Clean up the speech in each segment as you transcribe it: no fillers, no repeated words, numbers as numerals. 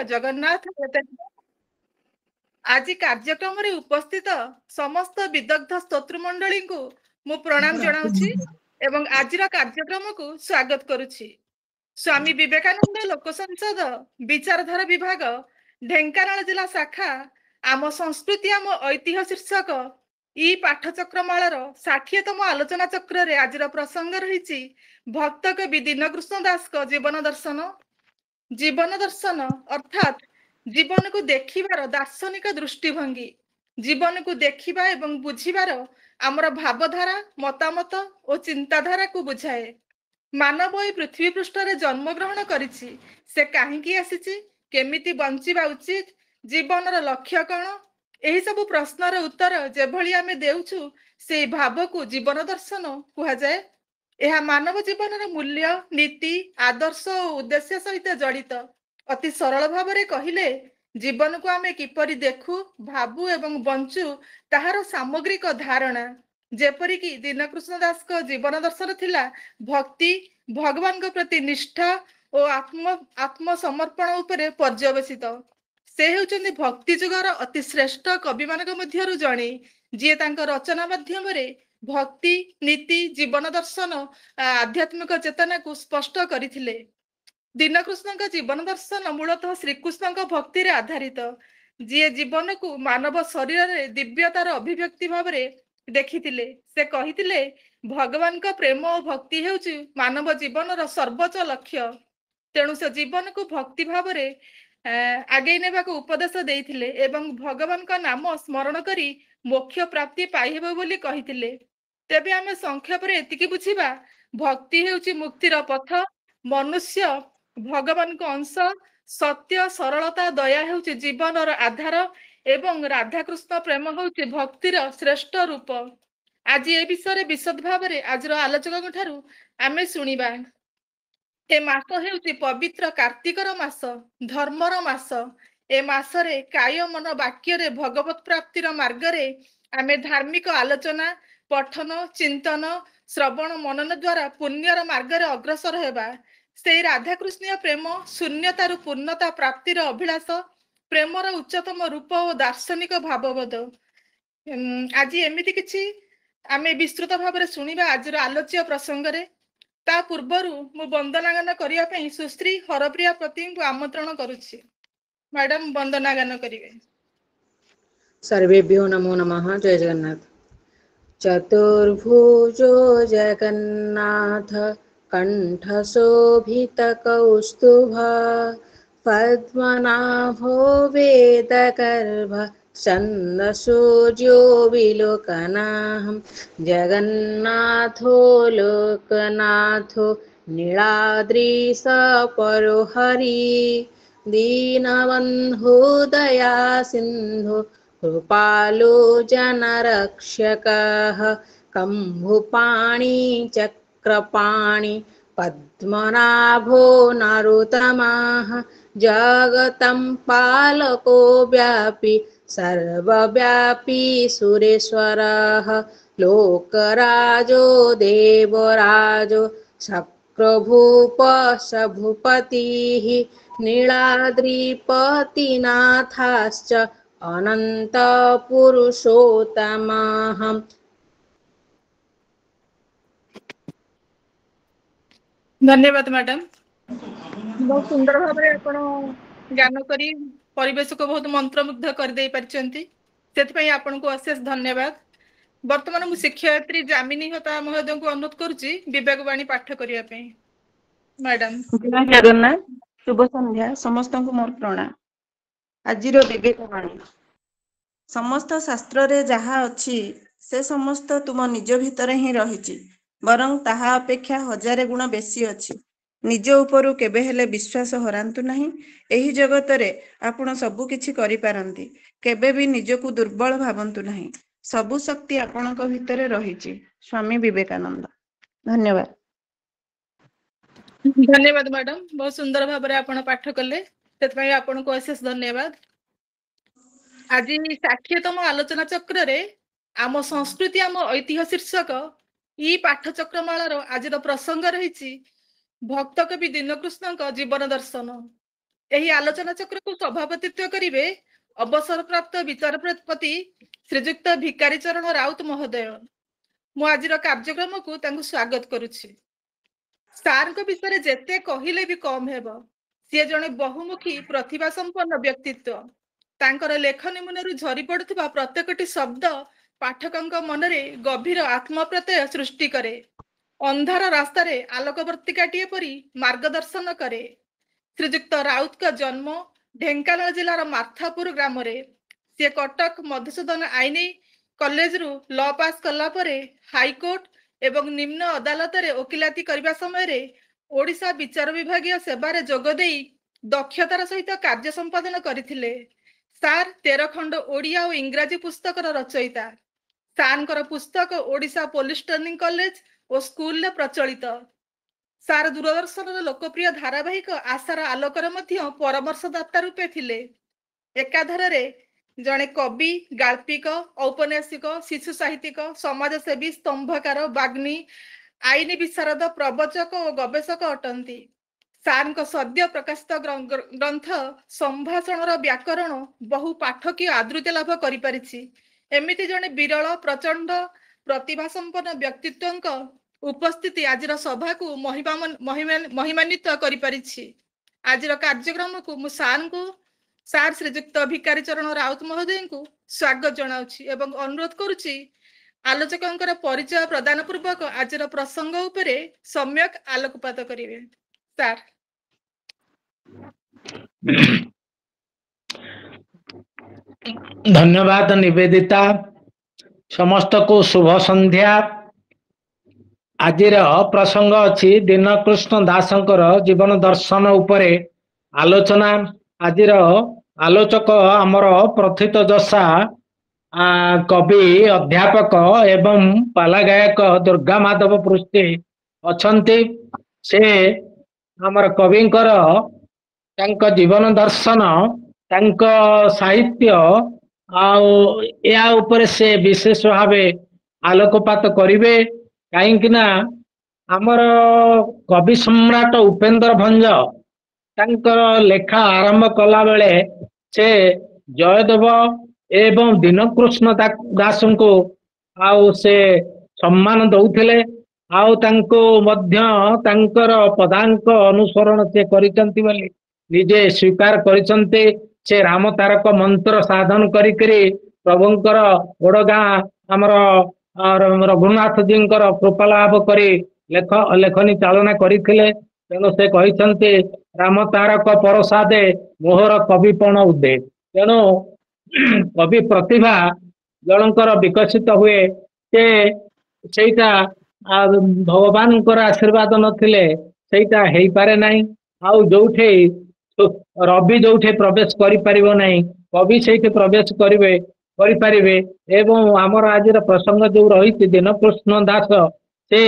जगन्नाथ। आज कार्यक्रम रे उपस्थित समस्त विदग्ध स्तोत्रमंडली को मु प्रणाम जनाउछि एवं आजिर कार्यक्रम को स्वागत करुछि। स्वामी विवेकानंद लोक संसद विचारधारा विभाग ढेंकानाल जिला शाखा आम संस्कृति आम ऐतिह्य शीर्षक ई पाठचक्रमालार 60तम आलोचना चक्र रे आजिर प्रसंग रही भक्त कवि दीनकृष्ण दास को जीवन दर्शन। जीवन दर्शन अर्थात जीवन को देखिबार दार्शनिक दृष्टिभंगी, जीवन को देखिबा एवं बुझिबार आमर भावधारा मतामत और चिंताधारा को बुझाए। मानव ए पृथ्वी पृष्ठ रे जन्म ग्रहण करिछि, से काहींकी आसीछि, केमिति बंचिबा उचित, जीवनर लक्ष्य कौन, एही सब प्रश्नर उत्तर जेभଳି आमे देउछु से भाव को जीवन दर्शन कुहा जाए। यह मानव जीवन मूल्य नीति आदर्श और उद्देश्य सहित जड़ित। अति सरल भाव में कहले जीवन को आमे किपरि देखु भाबु एवं बंचु ताहार सामग्रिक धारणा। जेपरिक दीनकृष्ण दास को जीवन दर्शन थिला भक्ति, भगवान को प्रति निष्ठा और आत्मसमर्पण उपरे पर्यवसित। से हेउचंदी भक्ति जुगर अति श्रेष्ठ कवि मानक मध्यरु जणे जे तांकर रचना माध्यम रे भक्ति नीति जीवन दर्शन आध्यात्मिक चेतना को स्पष्ट करथिले। दीनकृष्ण का जीवन दर्शन मूलतः श्रीकृष्ण भक्ति रे आधारित, जी जीवन को मानव शरीर रे दिव्यतार अभिव्यक्ति भाव रे देखिथिले। से कहिथिले भगवान का प्रेम और भक्ति हेउची मानव जीवन सर्वोच्च लक्ष्य। तेणु से जीवन को भक्ति भाव रे आगे नेबा को उपदेश देइथिले एवं भगवान का नाम स्मरण करी मोक्ष प्राप्ति पाइहेबो बोली कहिथिले। तेबे आमे संक्षेप रे एतिकी बुझिबा भक्ति हेउची मुक्तिर पथ, मनुष्य भगवान को अंश, सत्य सरलता दया हेउची जीवनर आधार एवं राधा कृष्ण प्रेम हेउची भक्तिर श्रेष्ठ रूप। आज ए विषय विशद भाव रे आजर आलोचक ठारू आमे सुनिबा। ए मास हेउची पवित्र कार्तिकर मास, धर्मर मास। ए मासरे काय मन वाक्य रे भगवत प्राप्तिर मार्ग रे आमे धार्मिक आलोचना पठन चिंतन श्रवण मनन द्वारा पुण्यर मार्ग रे अग्रसर हेबा। से राधाकृष्ण प्रेम शून्यतारु पूर्णता प्राप्तिर अभिलाष, प्रेमर उच्चतम रूप और दार्शनिक भावबोध। आज एमिति किछि आमे विस्तृत भाव रे सुनिबा आजर आलोच्य प्रसंग रे। ता पूर्वरु मु वंदनागान करिया पई सुश्री हरप्रिया प्रति को आमंत्रण करुछि। मैडम वंदनागान करिवे। सर्वेभ्यो नमो नमः। जय जगन्नाथ। चतुर्भुजो जगन्नाथ कंठशोभितकौस्तुभ पद्मनाभो वेदगर्भ छन्दसूर्यो विलोकनाहं जगन्नाथो लोकनाथो नीलाद्रिसपरो हरि दीनबन्धो दया सिन्धु कृपालो जनरक्षकः कम्भुपाणि चक्रपाणि पद्मनाभो नरोत्तमः जगतं पालको व्यापी सर्वव्यापी सुरेश्वरः लोकराजो देवराजो शक्रभूपशभुपतिः नीलाद्रिपतिनाथाश्च अनंत पुरुषोत्तमः। धन्यवाद मैडम। बहुत सुंदर भाव में आपण ज्ञान करी परिवेश को बहुत मंत्रमुग्ध कर दे परिचंती, सेति आपन को अशेष धन्यवाद। वर्तमान मु शिक्षयित्री जामिनी होता महोदय को अनुरोध करूची विवेकवाणी पाठ करिया पे। मैडम जय जगन्नाथ। शुभ संध्या समस्त को मोर प्रणाम। आजिर विवेकवाणी समस्त शास्त्र रे जहा अछि से समस्त तुम निज भितर ही रहिछि, बरं ताहा अपेक्षा हजारे गुण बेसी अछि। निज उपरु केबे हेले विश्वास हरांतु नहीं। एही जगत रे आपण सबु किछि करि पारंती, केबे भी निजकु दुर्बल भावंतु नहीं। सबु शक्ति आपणक भितरे रहिछि। स्वामी विवेकानंद। धन्यवाद। धन्यवाद मैडम। बहुत सुंदर भाव में आपण पाठ कले, सेति आपण को अशेष धन्यवाद। आज 60तम आलोचना चक्र रे आम संस्कृति आम ऐतिह्य शीर्षक ई पाठचक्रमालार आज प्रसंग रही भक्त कवि दीनकृष्ण जीवन दर्शन। ଏହି ଆଲୋଚନା ଚକ୍ରକୁ ସଭାପତିତ୍ୱ କରିବେ ଅବସରପ୍ରାପ୍ତ ବିଚାରପତି ଶ୍ରୀଯୁକ୍ତ ଭିକାରୀ ଚରଣ ରାଉତ ମହୋଦୟ। ମୁଁ ଆଜିର କାର୍ଯ୍ୟକ୍ରମକୁ ତାଙ୍କୁ ସ୍ୱାଗତ କରୁଛି। ସାରଙ୍କ ବିଷୟରେ ଯେତେ କହିଲେ ବି କମ ହେବ। ସିଏ ଜଣେ ବହୁମୁଖୀ ପ୍ରତିଭା ସମ୍ପନ୍ନ ବ୍ୟକ୍ତିତ୍ୱ। ତାଙ୍କର ଲେଖନୀ ମୁନରୁ ଝରି ପଡୁଥିବା ପ୍ରତ୍ୟେକଟି ଶବ୍ଦ ପାଠକଙ୍କ ମନରେ ଗଭୀର ଆତ୍ମପ୍ରତ୍ୟୟ ସୃଷ୍ଟି କରେ। ଅନ୍ଧାର ରାସ୍ତାରେ ଆଲୋକବର୍ତ୍ତିକାଟିଏ ପରି ମାର୍ଗଦର୍ଶନ କରେ। ଶ୍ରୀଯୁକ୍ତ ରାଉତଙ୍କ ଜନ୍ମ ଢେଙ୍କାନାଳ ଜିଲ୍ଲାର ମାର୍ଥାପୁର ଗ୍ରାମରେ। ସେ କଟକ ମଧୁସୂଦନ ଆଇନ କଲେଜରୁ ଲ ପାସ୍ କଲା ପରେ ହାଇକୋର୍ଟ ଏବଂ ନିମ୍ନ ଅଦାଲତରେ ଓକିଲାତି କରିବା ସମୟରେ ଓଡ଼ିଶା ବିଚାର ବିଭାଗୀୟ ସେବାରେ ଯୋଗ ଦେଇ ଦକ୍ଷତାର ସହିତ କାର୍ଯ୍ୟ ସମ୍ପାଦନ କରିଥିଲେ। ସାର୍ 13 ଖଣ୍ଡ ଓଡ଼ିଆ ଓ ଇଂରାଜୀ ପୁସ୍ତକର ରଚୟିତା। ସାରଙ୍କର ପୁସ୍ତକ ଓଡ଼ିଶା ପୋଲିସ ଟ୍ରେନିଂ କଲେଜ ଓ ସ୍କୁଲରେ ପ୍ରଚଳିତ। ସାର୍ ଦୂରଦର୍ଶନର ଲୋକପ୍ରିୟ ଧାରାବାହିକ ଆଶାର ଆଲୋକରେ ମଧ୍ୟ ପରାମର୍ଶଦାତା ରୂପେ ଥିଲେ। ଏକାଧାରରେ ଜଣେ କବି, ଗାଳ୍ପିକ, ଔପନ୍ୟାସିକ, ଶିଶୁ ସାହିତ୍ୟିକ, ସମାଜସେବୀ, ସ୍ତମ୍ଭକାର, ବାଗ୍ମୀ, ଆଇନ ବିଶାରଦ, ପ୍ରବଚକ ଓ ଗବେଷକ ଅଟନ୍ତି। ସାରଙ୍କ ସଦ୍ୟ ପ୍ରକାଶିତ ଗ୍ରନ୍ଥ ସମ୍ଭାଷଣର ବ୍ୟାକରଣ ବହୁ ପାଠକୀୟ ଆଦୃତ ଲାଭ କରିପାରିଛି। ଏମିତି ଜଣେ ବିରଳ ପ୍ରଚଣ୍ଡ ପ୍ରତିଭା ସମ୍ପନ୍ନ ବ୍ୟକ୍ତିତ୍ୱଙ୍କ ଉପସ୍ଥିତି ଆଜିର ସଭାକୁ ମହିମାନ୍ୱିତ କରିପାରିଛି। ଆଜିର କାର୍ଯ୍ୟକ୍ରମକୁ ମୁଁ ସାର୍ ଶ୍ରୀଯୁକ୍ତ ଭିକାରୀ ଚରଣ ରାଉତ ମହୋଦୟଙ୍କୁ ସ୍ୱାଗତ ଜଣାଉଛି ଏବଂ ଅନୁରୋଧ କରୁଛି ଆଲୋଚକଙ୍କର ପରିଚୟ ପ୍ରଦାନ ପୂର୍ବକ ଆଜିର ପ୍ରସଙ୍ଗ ଉପରେ ସମ୍ୟକ ଆଲୋକପାତ କରିବେ। ସାର୍। ଧନ୍ୟବାଦ ନିବେଦିତା। ସମସ୍ତଙ୍କୁ ଶୁଭ ସନ୍ଧ୍ୟା। ଆଜିର ପ୍ରସଙ୍ଗ ଅଛି ଦୀନକୃଷ୍ଣ ଦାସଙ୍କର ଜୀବନ ଦର୍ଶନ ଉପରେ ଆଲୋଚନା। ଆଜିର ଆଲୋଚକ ଆମର ପ୍ରଥିତ ଯଶା କବି, ଅଧ୍ୟାପକ ଏବଂ ପାଲା ଗାୟକ ଦୁର୍ଗା ମାଧବ ପୃଷ୍ଟି ଅଛନ୍ତି। ସେ ଆମର କବିଙ୍କର ତାଙ୍କ ଜୀବନ ଦର୍ଶନ, ତାଙ୍କ ସାହିତ୍ୟ ଆଉ ଏହା ଉପରେ ସେ ବିଶେଷ ଭାବେ ଆଲୋକପାତ କରିବେ। କାହିଁକି ନା ଆମର କବି ସମ୍ରାଟ ଉପେନ୍ଦ୍ର ଭଞ୍ଜ ତାଙ୍କର ଲେଖା ଆରମ୍ଭ କଲା ବେଳେ ସେ ଜୟଦେବ ଏବଂ ଦୀନକୃଷ୍ଣ ଦାସଙ୍କୁ ଆଉ ସେ ସମ୍ମାନ ଦଉଥିଲେ। ଆଉ ତାଙ୍କୁ ମଧ୍ୟ ତାଙ୍କର ପଦାଙ୍କ ଅନୁସରଣ ସେ କରିଛନ୍ତି ବୋଲି ନିଜେ ସ୍ୱୀକାର କରିଛନ୍ତି। ସେ ରାମ ତାରକ ମନ୍ତ୍ର ସାଧନ କରିକିରି ପ୍ରଭୁଙ୍କର ଓଡଗାଁ ଆମର ରଘୁନାଥ ଜୀଙ୍କର କୃପା ଲାଭ କରି ଲେଖନୀ ଚାଳନା କରିଥିଲେ। ତେଣୁ ସେ କହିଛନ୍ତି ରାମ ତାରକ ପରସାଦେ ମୋହର କବିପଣ ଉଦେ। ତେଣୁ କବି ପ୍ରତିଭା ଜଣଙ୍କର ବିକଶିତ ହୁଏ, ସେ ସେଇଟା ଭଗବାନଙ୍କର ଆଶୀର୍ବାଦ ନଥିଲେ ସେଇଟା ହେଇପାରେ ନାହିଁ। ଆଉ ଯୋଉଠି ରବି ଯୋଉଠି ପ୍ରବେଶ କରିପାରିବ ନାହିଁ, କବି ସେଇଠି ପ୍ରବେଶ କରିପାରିବେ। ଏବଂ ଆମର ଆଜିର ପ୍ରସଙ୍ଗ ଯୋଉ ରହିଛି ଦୀନକୃଷ୍ଣ ଦାସ, ସେ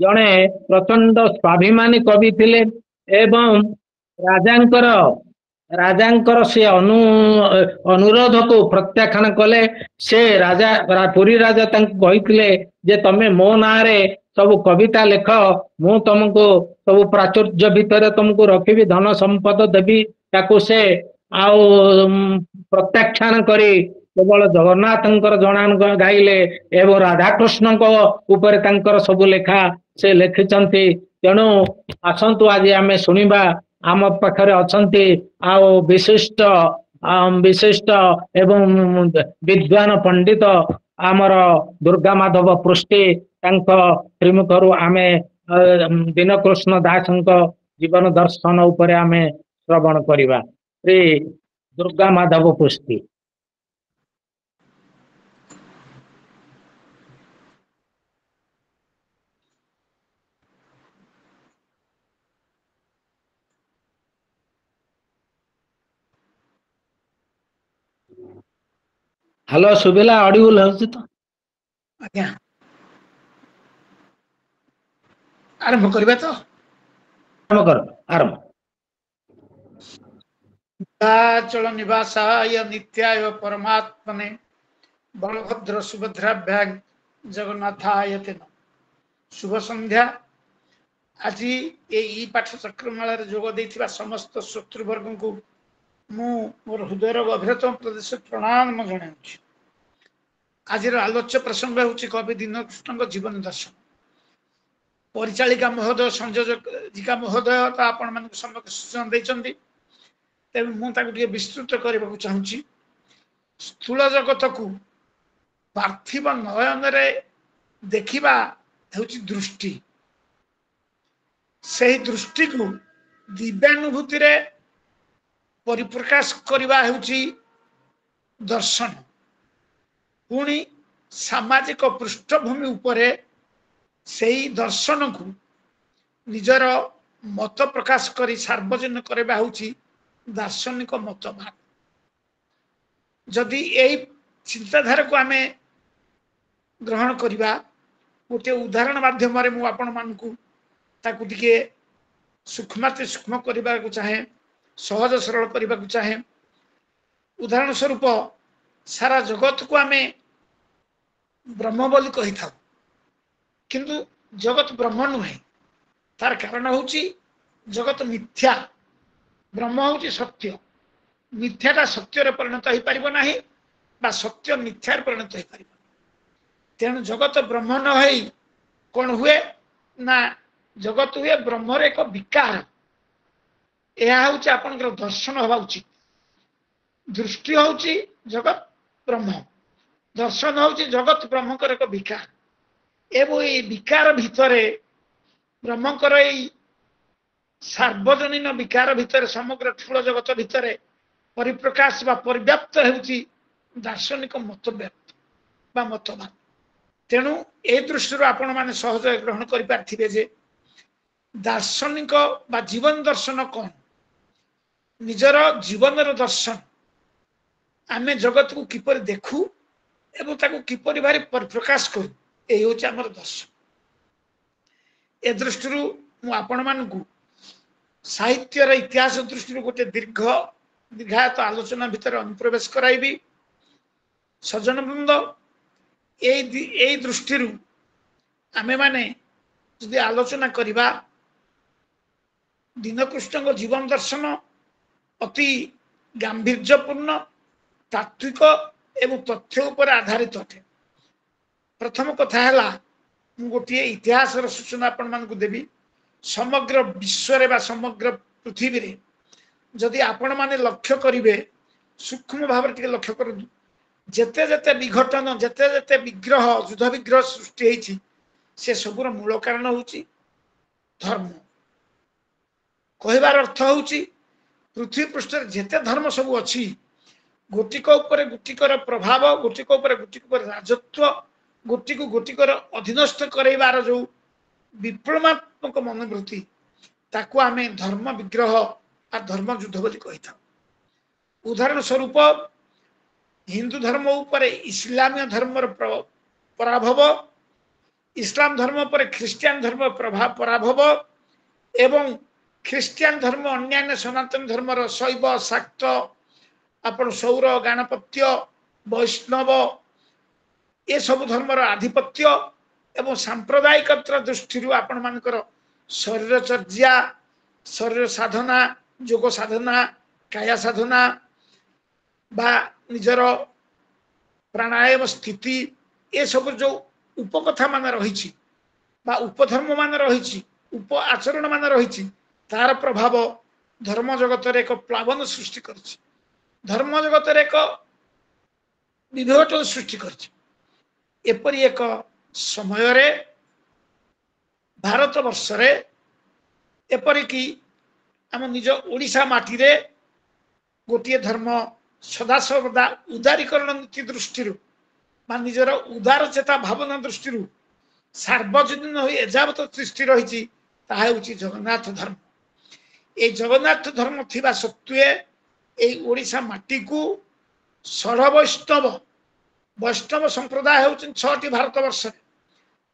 ଜଣେ ପ୍ରଚଣ୍ଡ ସ୍ୱାଭିମାନୀ କବି ଥିଲେ ଏବଂ ରାଜାଙ୍କର ସେ ଅନୁରୋଧକୁ ପ୍ରତ୍ୟାଖ୍ୟାନ କଲେ। ସେ ପୁରୀ ରାଜା ତାଙ୍କୁ କହିଥିଲେ ଯେ ତମେ ମୋ ନାଁରେ ସବୁ କବିତା ଲେଖ, ମୁଁ ତମକୁ ସବୁ ପ୍ରାଚୁର୍ଯ୍ୟ ଭିତରେ ତମକୁ ରଖିବି, ଧନ ସମ୍ପଦ ଦେବି। ତାକୁ ସେ ଆଉ ପ୍ରତ୍ୟାଖ୍ୟାନ କରି କେବଳ ଜଗନ୍ନାଥଙ୍କର ଜଣାଣ ଗାଇଲେ ଏବଂ ରାଧାକୃଷ୍ଣଙ୍କ ଉପରେ ତାଙ୍କର ସବୁ ଲେଖା ସେ ଲେଖିଛନ୍ତି। ତେଣୁ ଆସନ୍ତୁ ଆଜି ଆମେ ଶୁଣିବା। ଆମ ପାଖରେ ଅଛନ୍ତି ଆଉ ବିଶିଷ୍ଟ ଏବଂ ବିଦ୍ୱାନ ପଣ୍ଡିତ ଆମର ଦୁର୍ଗା ମାଧବ ପୃଷ୍ଟି। ତାଙ୍କ ଶ୍ରୀମୁଖରୁ ଆମେ ଦୀନକୃଷ୍ଣ ଦାସଙ୍କ ଜୀବନ ଦର୍ଶନ ଉପରେ ଆମେ ଶ୍ରବଣ କରିବା। ଶ୍ରୀ ଦୁର୍ଗା ମାଧବ ପୃଷ୍ଟି। ହ୍ୟାଲୋ, ଶୁଭିଲା? ଅଡିବୁଲ ହଉଛି ତ? ଆଜ୍ଞା, ଆରମ୍ଭ କରିବା ତ? ଆରମ୍ଭ। ଚଳ ନିବାସାୟ ନିତ୍ୟାୟ ପରମାତ୍ମନେ ବଳଭଦ୍ର ସୁଭଦ୍ରାଭ୍ୟାଂ ଜଗନ୍ନାଥାୟ ତେ ନମଃ। ଶୁଭ ସନ୍ଧ୍ୟା। आज ये पाठ चक्रमाला जोग देथिबा समस्त शत्रुवर्ग को मु मोर हृदय गभीरतम प्रदेश प्रणाम जनाऊँ। आज आलोच्य प्रसंग होची कवि दीनकृष्ण जीवन दर्शन। परिचालिका महोदय संयोजिका महोदय तो आपण मान समस्त सूचना देइचंदी, तेबे मु ताकु टिके विस्तृत करबा चाहूची। स्थूल जगत को पार्थिव नयन रे देखिबा होची दृष्टि। सही दृष्टि को दिव्यानुभूति रे परिप्रकाश करबा होची दर्शन। पुणी सामाजिक पृष्ठभूमि उपरे सही दर्शन को निजर मत प्रकाश करी सार्वजनिक करबा होची दार्शनिक मतवाद। जदि यही चिंताधारा को आमे ग्रहण करिबा, गोटे उदाहरण माध्यम रे मु आपण मानकू ताकू टिके सूक्ष्माति सूक्ष्म करबा को चाहे, सहज सरल करबा को चाहे। उदाहरण स्वरूप सारा जगत को आमे ब्रह्म बोली कहि था, किंतु जगत ब्रह्म नुहे। तार कारण होची जगत मिथ्या, ब्रह्म होची सत्य। मिथ्याटा सत्य रे परिणत होई परिबो नाही, बा सत्य मिथ्या रे परिणत होई परिबो। तेणु जगत ब्रह्म न होई कोन हुए ना, जगत हुए ब्रह्मर एक विकार। यह हूँ आपंकर दर्शन हवा उचित। दृष्टि हूँ जगत ब्रह्म, दर्शन हूँ जगत ब्रह्मकर एक विकार। एवं ये विकार भितरे ब्रह्मकर सार्वजनीन विकार भितर समग्र स्थूल जगत भितर परिप्रकाश बा परिव्याप्त होउची दार्शनिक मतव्याप्त बा मतवाद। तेणु ए दृष्टि आपण माने सहज ग्रहण करि पारथिबे जे दार्शनिक बा जीवन दर्शन कौन, निजर जीवन दर्शन। आमे जगत को किपर देखू एवं ताकू किपर भारी प्रकाश करू, यही हूँ आमर दर्शन। ए दृष्टि मु आपण मानकू साहित्यर इतिहास दृष्टि गोटे दीर्घायत आलोचना भितर अनुप्रवेश कराइबी। सज्जन वृंद, यही दृष्टि आमे माने यदि आलोचना करिबा, दीनकृष्ण जीवन दर्शन अति गांभीर्यपूर्ण, तात्विक एवं तथ्य उपर आधारित अटे। प्रथम कथा है गोटे इतिहास सूचना आपण मानकू देवी। समग्र विश्व रे बा समग्र पृथ्वी रे जदि आपण माने लक्ष्य करिवे, सूक्ष्म भाव टिके लक्ष्य करु, जेते जेते विघटन, जेते जेते विग्रह, युद्ध विग्रह सृष्टि होइछि, से सबुर मूल कारण होउछि धर्म। कहबार अर्थ होउछि पृथ्वी पृष्ठ जेते धर्म सब अछि, गोटिक ऊपर गोटिकर प्रभाव, गोटिक ऊपर गोटिकर राजत्व, गोटी को गोटिकर अधीनस्थ करैबार जो विप्लवात्मक मनोवृत्ति, ताकू आमे धर्म विग्रह आ धर्म युद्ध बोली कहि था। उदाहरण स्वरूप हिंदू धर्म ऊपर इस्लामीय धर्मर पराभव, इस्लाम धर्म पर ख्रिस्टियान धर्म प्रभाव पराभव, एवं ख्रिस्टियान धर्म अन्यान्य सनातन धर्मर शैव शाक्त आपण सौर गणपत्य वैष्णव ये सब धर्मर आधिपत्य एवं सांप्रदायिक दृष्टि आपण मानकर शरीर चर्या, शरीर साधना, योग साधना, काया साधना बा निजर प्राणायाम स्थिति, ये सब जो उपकथा मान रही बा उपधर्म मान रही, उप आचरण मान रही, तार प्रभाव धर्म जगत रे एक प्लावन सृष्टि करछि। धर्म जगत रे एक विघटन सृष्टि करछि। एपरि एक समय रे भारत वर्ष रे एपरि कि आम निज ओडिशा माटी रे गोटे धर्म सदा सर्वदा उदारीकरण नीति दृष्टि निजर उदार चेता भावना दृष्टि सार्वजनीन हो एजावत सृष्टि रही जगन्नाथ धर्म। ये जगन्नाथ धर्म थिबा सत्वे ए ओडिशा माटी को षड़ वैष्णव संप्रदाय होउछन 6टी भारत वर्ष।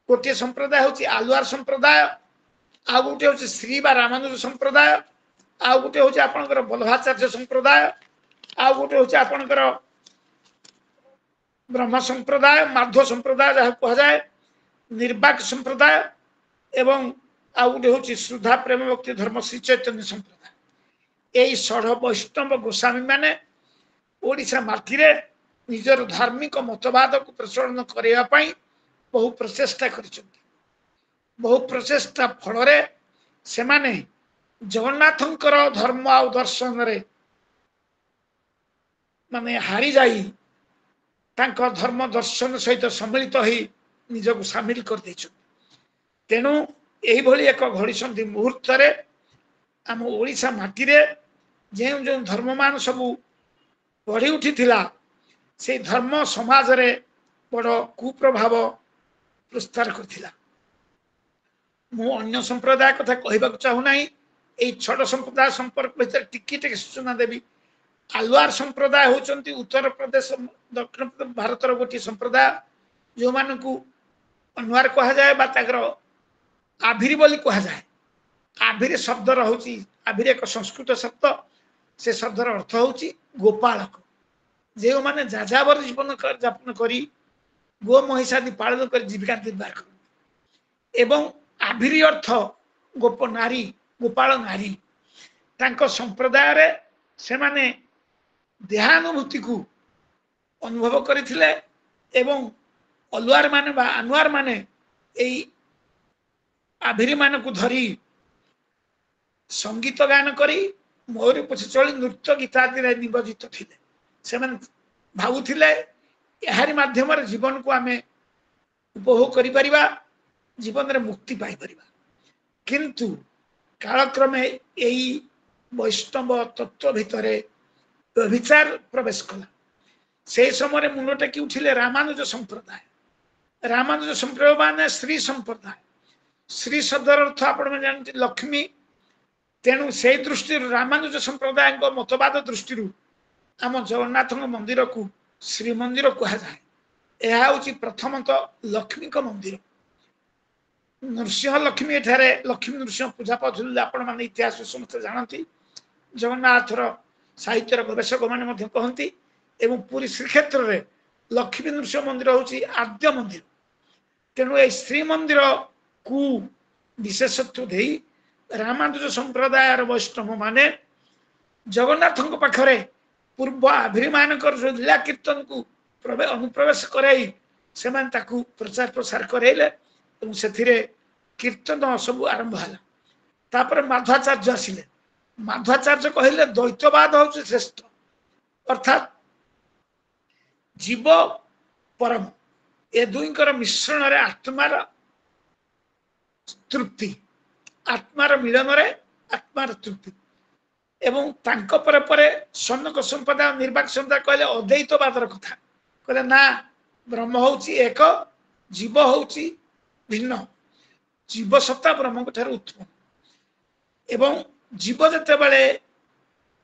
गोटे संप्रदाय होउछि आलुआर संप्रदाय, आ गोटे होउछि श्री बा रामानुज संप्रदाय, आ गोटे होउछि आपनकर बल्लभाचार्य संप्रदाय, आ गोटे होउछि आपनकर ब्रह्म संप्रदाय, माध्व संप्रदाय जहाँ कह जाए, निर्वाक संप्रदाय एवं आउ गोटे हूँ श्रद्धा प्रेम भक्ति धर्म श्री चैतन्य संप्रदाय यही षढ़ वैष्णव गोस्वामी माने ओडिशा माटी निजर धार्मिक मतवाद को प्रचलन करने बहु प्रचेषा कर बहु प्रचेषा फल से जगन्नाथंकर धर्म आ दर्शन रे माने हारी जाई तांको धर्म दर्शन सहित सम्मिलित हो निजक सामिल कर तेणु यही एक घड़ी मुहूर्त आम ओडिशा माटी जो जो धर्म मान सबू बढ़ी उठी से धर्म समाज रे बड़ कुप्रभाव प्रस्तार करथिला मु अन्य संप्रदाय कथा कहबा चाहू नाही ए छड़ संप्रदाय संपर्क भीतर टिकी टिकी सूचना देवी आलवार संप्रदाय होचंती उत्तर प्रदेश दक्षिण भारतर गोटी संप्रदाय जो मानकू अन्वार कहा जाए बा तागर आभिरी बोली कहा जाए आभिरी शब्द रहउची आभिरी एक संस्कृत शब्द से शब्दर अर्थ होची गोपालक जो माने जाजावर जीवन यापन करी गो महिषादि पालन कर जीविका निर्वाह कर एवं आभिरी अर्थ गोप नारी गोपाल नारी तांको संप्रदाय रे से माने देहानुभूति को अनुभव करथिले एवं अलुआर माने बा अनुआर माने एई आभिरी मान को धरी संगीत गान करी मोहरी पछे चली नृत्य गीत आदि नियोजित थिले से भावुले यार माध्यम जीवन को आम उपभोग करि परिबा जीवन रे मुक्ति पाई परिबा किंतु कालक्रमे यही वैष्णव तत्व भितर व्यभिचार प्रवेश कला से समय मुंड टेकी उठिले रामानुज संप्रदाय माने श्री संप्रदाय श्री शब्दर अर्थ आपण जानते लक्ष्मी तेणु से दृष्टि रामानुज संप्रदाय मतवाद दृष्टि आम जगन्नाथ मंदिर को श्री मंदिर कहा जाए यह हूँ प्रथमतः लक्ष्मी मंदिर नृसिंह लक्ष्मी एठारे लक्ष्मी नृसिंह पूजा पाउथिले आपण माने इतिहास समस्त जानती जगन्नाथर साहित्यर गवेषक माने कहती एवं पूरी श्रीक्षेत्र रे लक्ष्मी नृसिंह मंदिर हूँ आद्य मंदिर तेणु ये श्री मंदिर को विशेषत्व दे रामानुज संप्रदाय वैष्णव माने जगन्नाथ पाखरे पूर्व आभिरी मानकर जो लीला कीर्तन को अनुप्रवेश कराई से प्रचार प्रसार करैले से कीर्तन सब आरंभ है तापर माध्वाचार्य आसिले माध्वाचार्य कहले द्वैतवाद हूँ श्रेष्ठ अर्थात जीव परम ए दुईकर मिश्रण रे आत्मार तृप्ति आत्मार मिलन रे आत्मार तृप्ति एवं तांको परे परे सनक संप्रदाय निर्वाक संप्रदाय कहले अद्वैतवादर कथा कहले ना ब्रह्म होची एक जीव होची भिन्न जीव सत्ता ब्रह्म ठार उत्पन्न एवं जीव जते बेले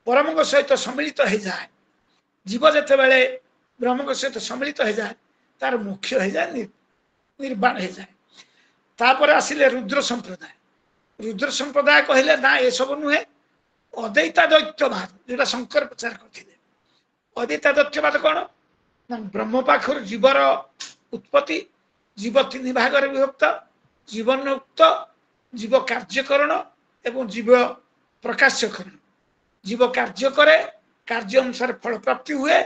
परम सहित सम्मिलित हो जाए जीव जते बेले ब्रह्म सहित सम्मिलित हो जाए तार मुख्य हो जाए निर्वाण हो जाए तापर आसिले रुद्र संप्रदाय कहले ना ये सब नुहे अद्वैता द्वैतवाद जोटा शंकर प्रचार करते अद्वैता द्वैतवाद कौन ना ब्रह्म पाखर जीवर उत्पत्ति जीव तीन भाग विभक्त जीवनयुक्त जीव कार्यकरण एवं जीव प्रकाशकरण जीव कार्य करे कार्य अनुसार फल प्राप्ति हुए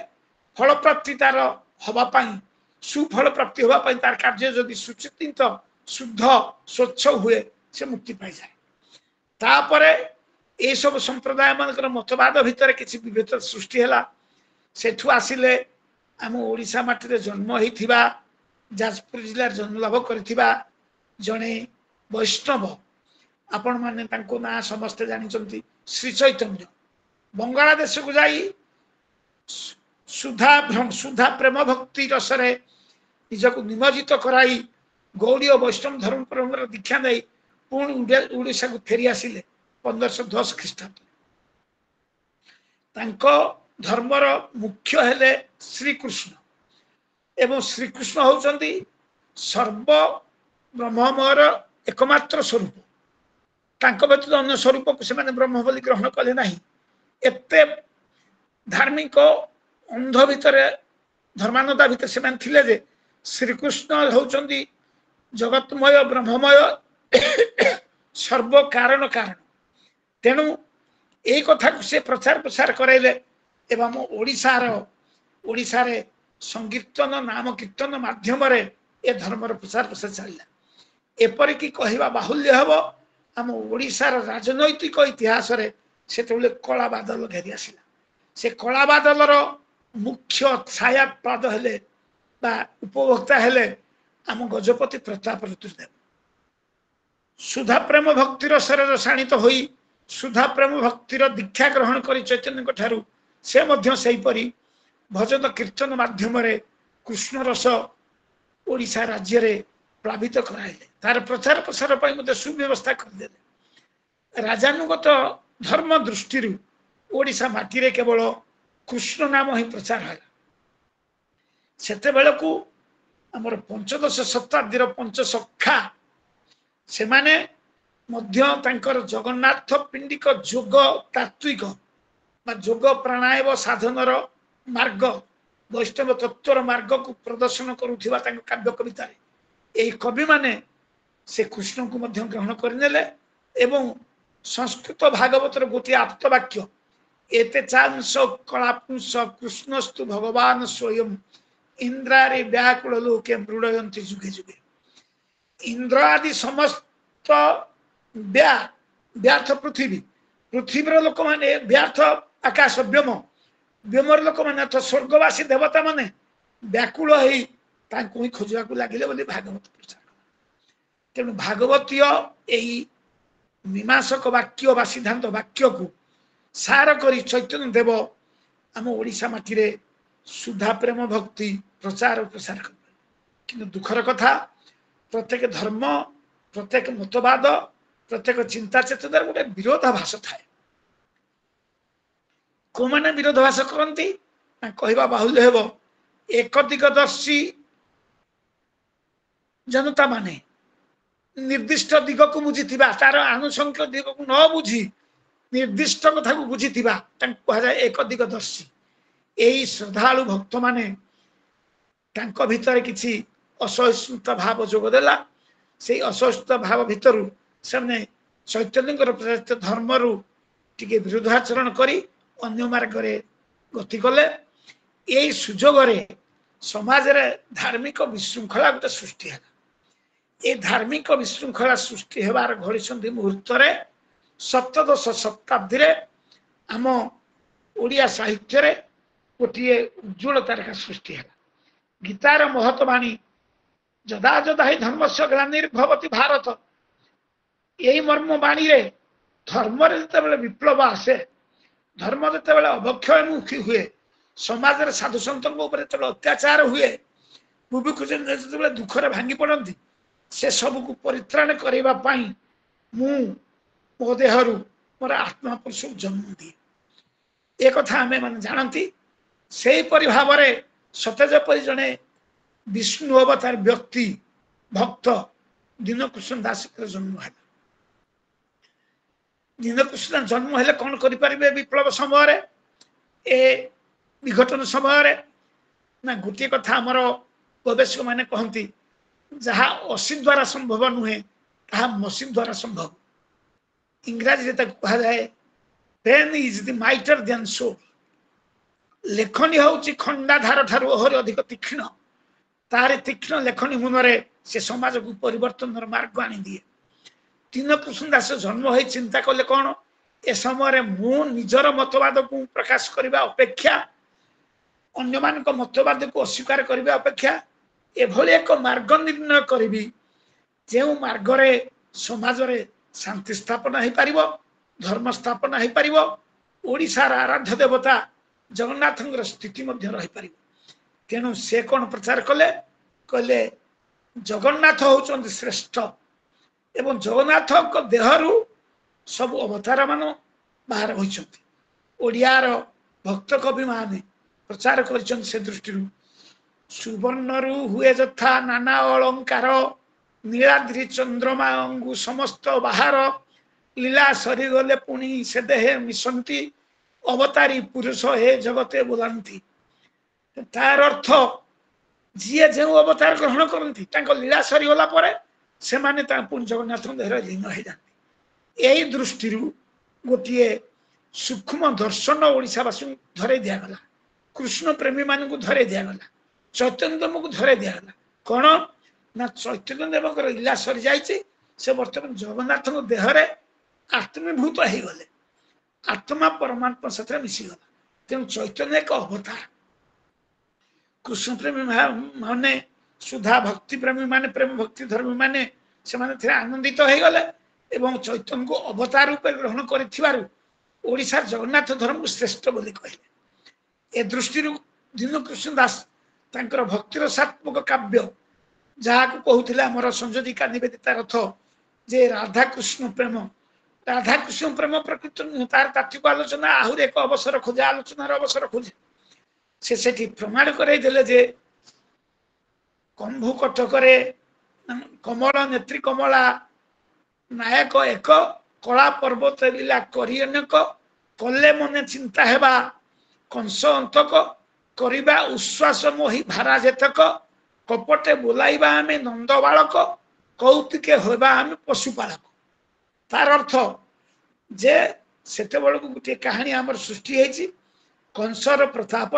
फल प्राप्ति तार हवापाई सुफल प्राप्ति हवापाई तार कार्य जदि सुचिंतित शुद्ध स्वच्छ हुए से मुक्ति पाई जाए तापरे ये सब संप्रदाय मानकर मतवाद भितर किसी विभेद सृष्टि है सेठू आसिले आम ओडिशा माटी रे जन्म होइथिबा जाजपुर जिला जन्म लाभ करथिबा जने वैष्णव आपण माने तांको ना समस्त जानिचंती श्री चैतन्य बंगालादेश को जाई सुधा प्रेम भक्ति रसरे निजको निमज्जित कराई गौड़ी और वैष्णव धर्म परंपरा दीक्षा दे पुणी ओडिशा को फेरी आसिले 1510 ख्रीष्टाब्द तांको धर्मर मुख्य हेले श्रीकृष्ण एवं श्रीकृष्ण होचंती सर्व ब्रह्ममयर एकमात्र स्वरूप तांको व्यतीत अन्य स्वरूप को से ब्रह्म बोली ग्रहण कले नहीं एते धार्मिक अंध भितर धर्मानता भितर से थिले जे श्रीकृष्ण होचंती जगतमय ब्रह्ममय सर्व कारण कारण तेणु यही कथा को से प्रचार प्रसार कराइले एवं ओडिशा रे संकीर्तन नाम कीर्तन माध्यम रे ए धर्मर प्रचार प्रसार चलला एपरिकी कहवा बाहुल्य हब आम ओडिशार राजनैतिक इतिहास रे से कला बादल घेरी आसिला से कला बादल मुख्य छाया पाद हेले बा उपभोक्ता हेले आम गजपति प्रताप ऋतुदेव सुधा प्रेम भक्तिर शरीर शाणित होई सुधा प्रेम भक्तिर दीक्षा ग्रहण करी चैतन्य ठारू से मध्य सेहीपरि भजन कीर्तन माध्यम रे कृष्ण रस ओडिशा राज्य रे प्लावित कराइले तार प्रचार प्रसार पई मते सुव्यवस्था करदेले राजानुगत धर्म दृष्टि ओडिशा माटी रे केवल कृष्ण नाम ही प्रचार है सेते बेलकू हमर पंचदश शताब्दी पंच सखा से माने मध्य तांकर जगन्नाथ पिंडिक जोग तात्विक बा जोग प्राणायाम साधनर मार्ग वैष्णव तत्वर मार्ग को प्रदर्शन करुथिबा तांक काव्य कविता रे एई कवि माने से कृष्ण को मध्य ग्रहण करनेले एवं संस्कृत भागवतर गोटे आप्तवाक्य एते चांस कलापुंस कृष्णस्तु भगवान स्वयं इंद्रारे व्याकुल लोके मृडयन्ति जुगे जुगे इंद्र आदि समस्त व्यर्थ पृथ्वीर लोक माने व्यर्थ आकाश व्योम व्योमर लोक माने अथ स्वर्गवासी देवता माने व्याकुल ही तांको ही खोजवा को लागिले बोली भागवत प्रचार तेणु भागवतीय एई मीमांसक वाक्य बा सिद्धांत वाक्य को सार करी चैतन्य देव आम ओडिशा माटी रे सुधा प्रेम भक्ति प्रचार प्रसार कर किंतु दुखर कथा प्रत्येक धर्म प्रत्येक मतवाद प्रत्येक चिंता चेतनार गोटे विरोधाभास थाए को माने विरोधाभास करती कहवा बाहुल्य हेब एक दिगदर्शी जनता माने निर्दिष्ट दिग को बुझी तार आनुषंगिक दिग को न बुझी निर्दिष्ट कथा को बुझी कह जाए एक दिगदर्शी यही श्रद्धालु भक्त माने तांको भितर किसी असहिष्णुता भाव जोगदेला से असहिष्णुता भाव भितर से चैतन्य धर्म रु टिके विरोधाचरण करी अन्य मार्ग रे गति कले यही सुजोग रे समाज रे धार्मिक विशृंखला गोटे सृष्टि है ये धार्मिक विशृंखला सृष्टि हेबार घड़ी मुहूर्त रे सप्तदश शताब्दी रे आम ओडिया साहित्य रे गोटे उज्ज्वल तारका सृष्टि है गीतार महत्वाणी जदा जदा ही धर्म से ग्लानिर्भवति भारत यही मर्म बाणी रे धर्म रे जते विप्लव आसे धर्म जते अवक्षयमुखी हुए समाज रे साधु संतों ऊपर जते अत्याचार हुए बुबी खुजन जते दुख रे भांगी पड़ती से सब को परित्राण करबा पई मु मो देहरु मोर आत्मा पुरुष जन्म दिए एक कथा आमे माने जानती से परि भाव रे सतेज परि जने विष्णु अवतार व्यक्ति भक्त दीनकृष्ण दास जन्म है दीनकृष्ण जन्म हेले कौन करि परिबे विप्लव समय रे ए विघटन समय रे ना गोटे कथा हमर गवेषक माने कहंती जहाँ असी द्वारा संभव नुहे ता मशीन द्वारा संभव इंग्राजी कहा जाए pen is the mightier than sword लेखनी होउची खंडाधार ठारू ओहरी अधिक तीक्ष्ण तारे तीक्ष्ण लेखनी मुनरे से समाज को परिवर्तन मार्ग आनी दिए दीनकृष्ण दास जन्म हो चिंता कले कौन ए समय मु निजर मतवाद को प्रकाश करने अपेक्षा अन्य मान मतवाद को अस्वीकार करने अपेक्षा एभली एक मार्ग निर्णय करी जो मार्ग रे समाज रे शांति स्थापना हो पारिबो धर्म स्थापना हो पारिबो ओडिशार आराध्य देवता जगन्नाथ स्थिति मध्य रही पारिबो तेणु से कौन प्रचार कले कहले जगन्नाथ होउचंती श्रेष्ठ एवं जगन्नाथ देहरु सब अवतार मान बाहर होइचंती ओडियार भक्त कवि माने प्रचार कर से दृष्टि सुवर्णरु हुए जथा नाना अलंकार नीलाद्रि चंद्रमा अंगु समस्त बाहर लीला सरी गले पुणी से देहे मिशंती अवतारी पुरुष हे जगते बोलांती तार अर्थ जी जो अवतार ग्रहण करती लीला सरी गला से माने पुणी जगन्नाथ देह लीन हो जाती यही दृष्टि गोटे सूक्ष्म दर्शन ओडिशावासी धरे दिगला कृष्ण प्रेमी मान को धरे दिगला चैतन्य देव को धरे दिगला कौन ना चैतन्य देव लीला सरी जाइए से बर्तमान जगन्नाथ देहरे आत्मीभूत हो गले आत्मा परमात्मा साथ मिशीगला तेणु चैतन्य एक अवतार कृष्ण प्रेमी माने सुधा भक्ति प्रेमी माने प्रेम भक्ति धर्मी माने से माने आनंदित हो गले एवं चैतन्य को अवतार रूप ग्रहण कर ओडिशा जगन्नाथ धर्म को श्रेष्ठ बोली कहले ए दृष्टि दीन कृष्ण दास तांकर भक्तिर सात्मक काव्य जहाँ को कहते आमर संयोजिका निवेदिता रथ जे राधा कृष्ण प्रेम प्रकृत नुह तार तात्विक आलोचना आहरी एक अवसर खोजे आलोचनार अवसर खोजे से प्रमाण कर कंभु कटक कमल नेत्री कमला नायक एक कला पर्वत लीला करियनक कले मने चिंता हेबा कंस अंतक करिबा उश्वास मोहि भारा जेतक कपटे बोलाइबा आमे नंद बालक कौतिके होबा आमे पशुपालक तार अर्थ जे सेते बेलू गोटे कहानी आमर सृष्टि होती कंसर प्रताप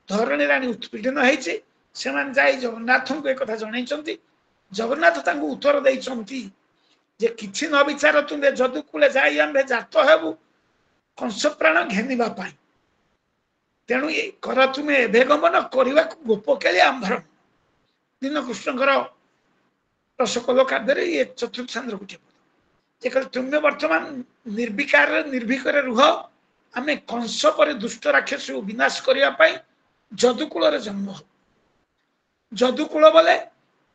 धरणी राणी उत्पीड़न होती से जगन्नाथ को एक जन जगन्नाथ तांको उत्तर देइचंती जे किछि न विचार तुमे जदु कूले जाई आमे जात हेबु कंस प्राण घेनिबा पाई तेणु कर तुमे एभे गमन करवा गोप केली आंभर दीन कृष्णकर रसकल काव्य ये चतुर्थ छंद गोटे पद तुम्हें वर्तमान निर्विकार निर्भीकर रुह आमे कंस पर दुष्ट राक्षस विनाश करने जदुकूल जन्म हो जदुकूल बोले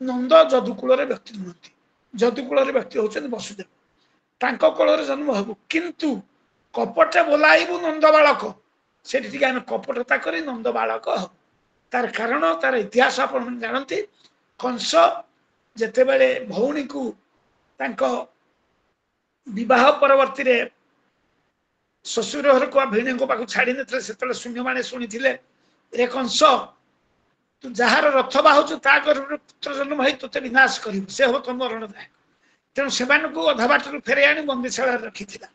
नंद जदुकूल व्यक्ति नुहति जदुकूल व्यक्ति होचन वसुदेव तांको कूल जन्म हबु किंतु कपटे बोलाइबु नंद बालक से आम कपटता कर नंद बालक हबु तार कारण तार इतिहास आप जानते कंस जेते बेले भौणी को तांको विवाह परवर्ती शशुर घर को भिणी को पाक छाड़ी नथिले सेतले शून्य माने शुणीथिले रे कंस तू जार रथ बाहुचु ता गर्भर पुत्र जन्म होई तोते विनाश करिबु से हो तुम मरणदायक तेणु सेमान को अधा बाटर फेरे आनी बंदीशाला रखिथिला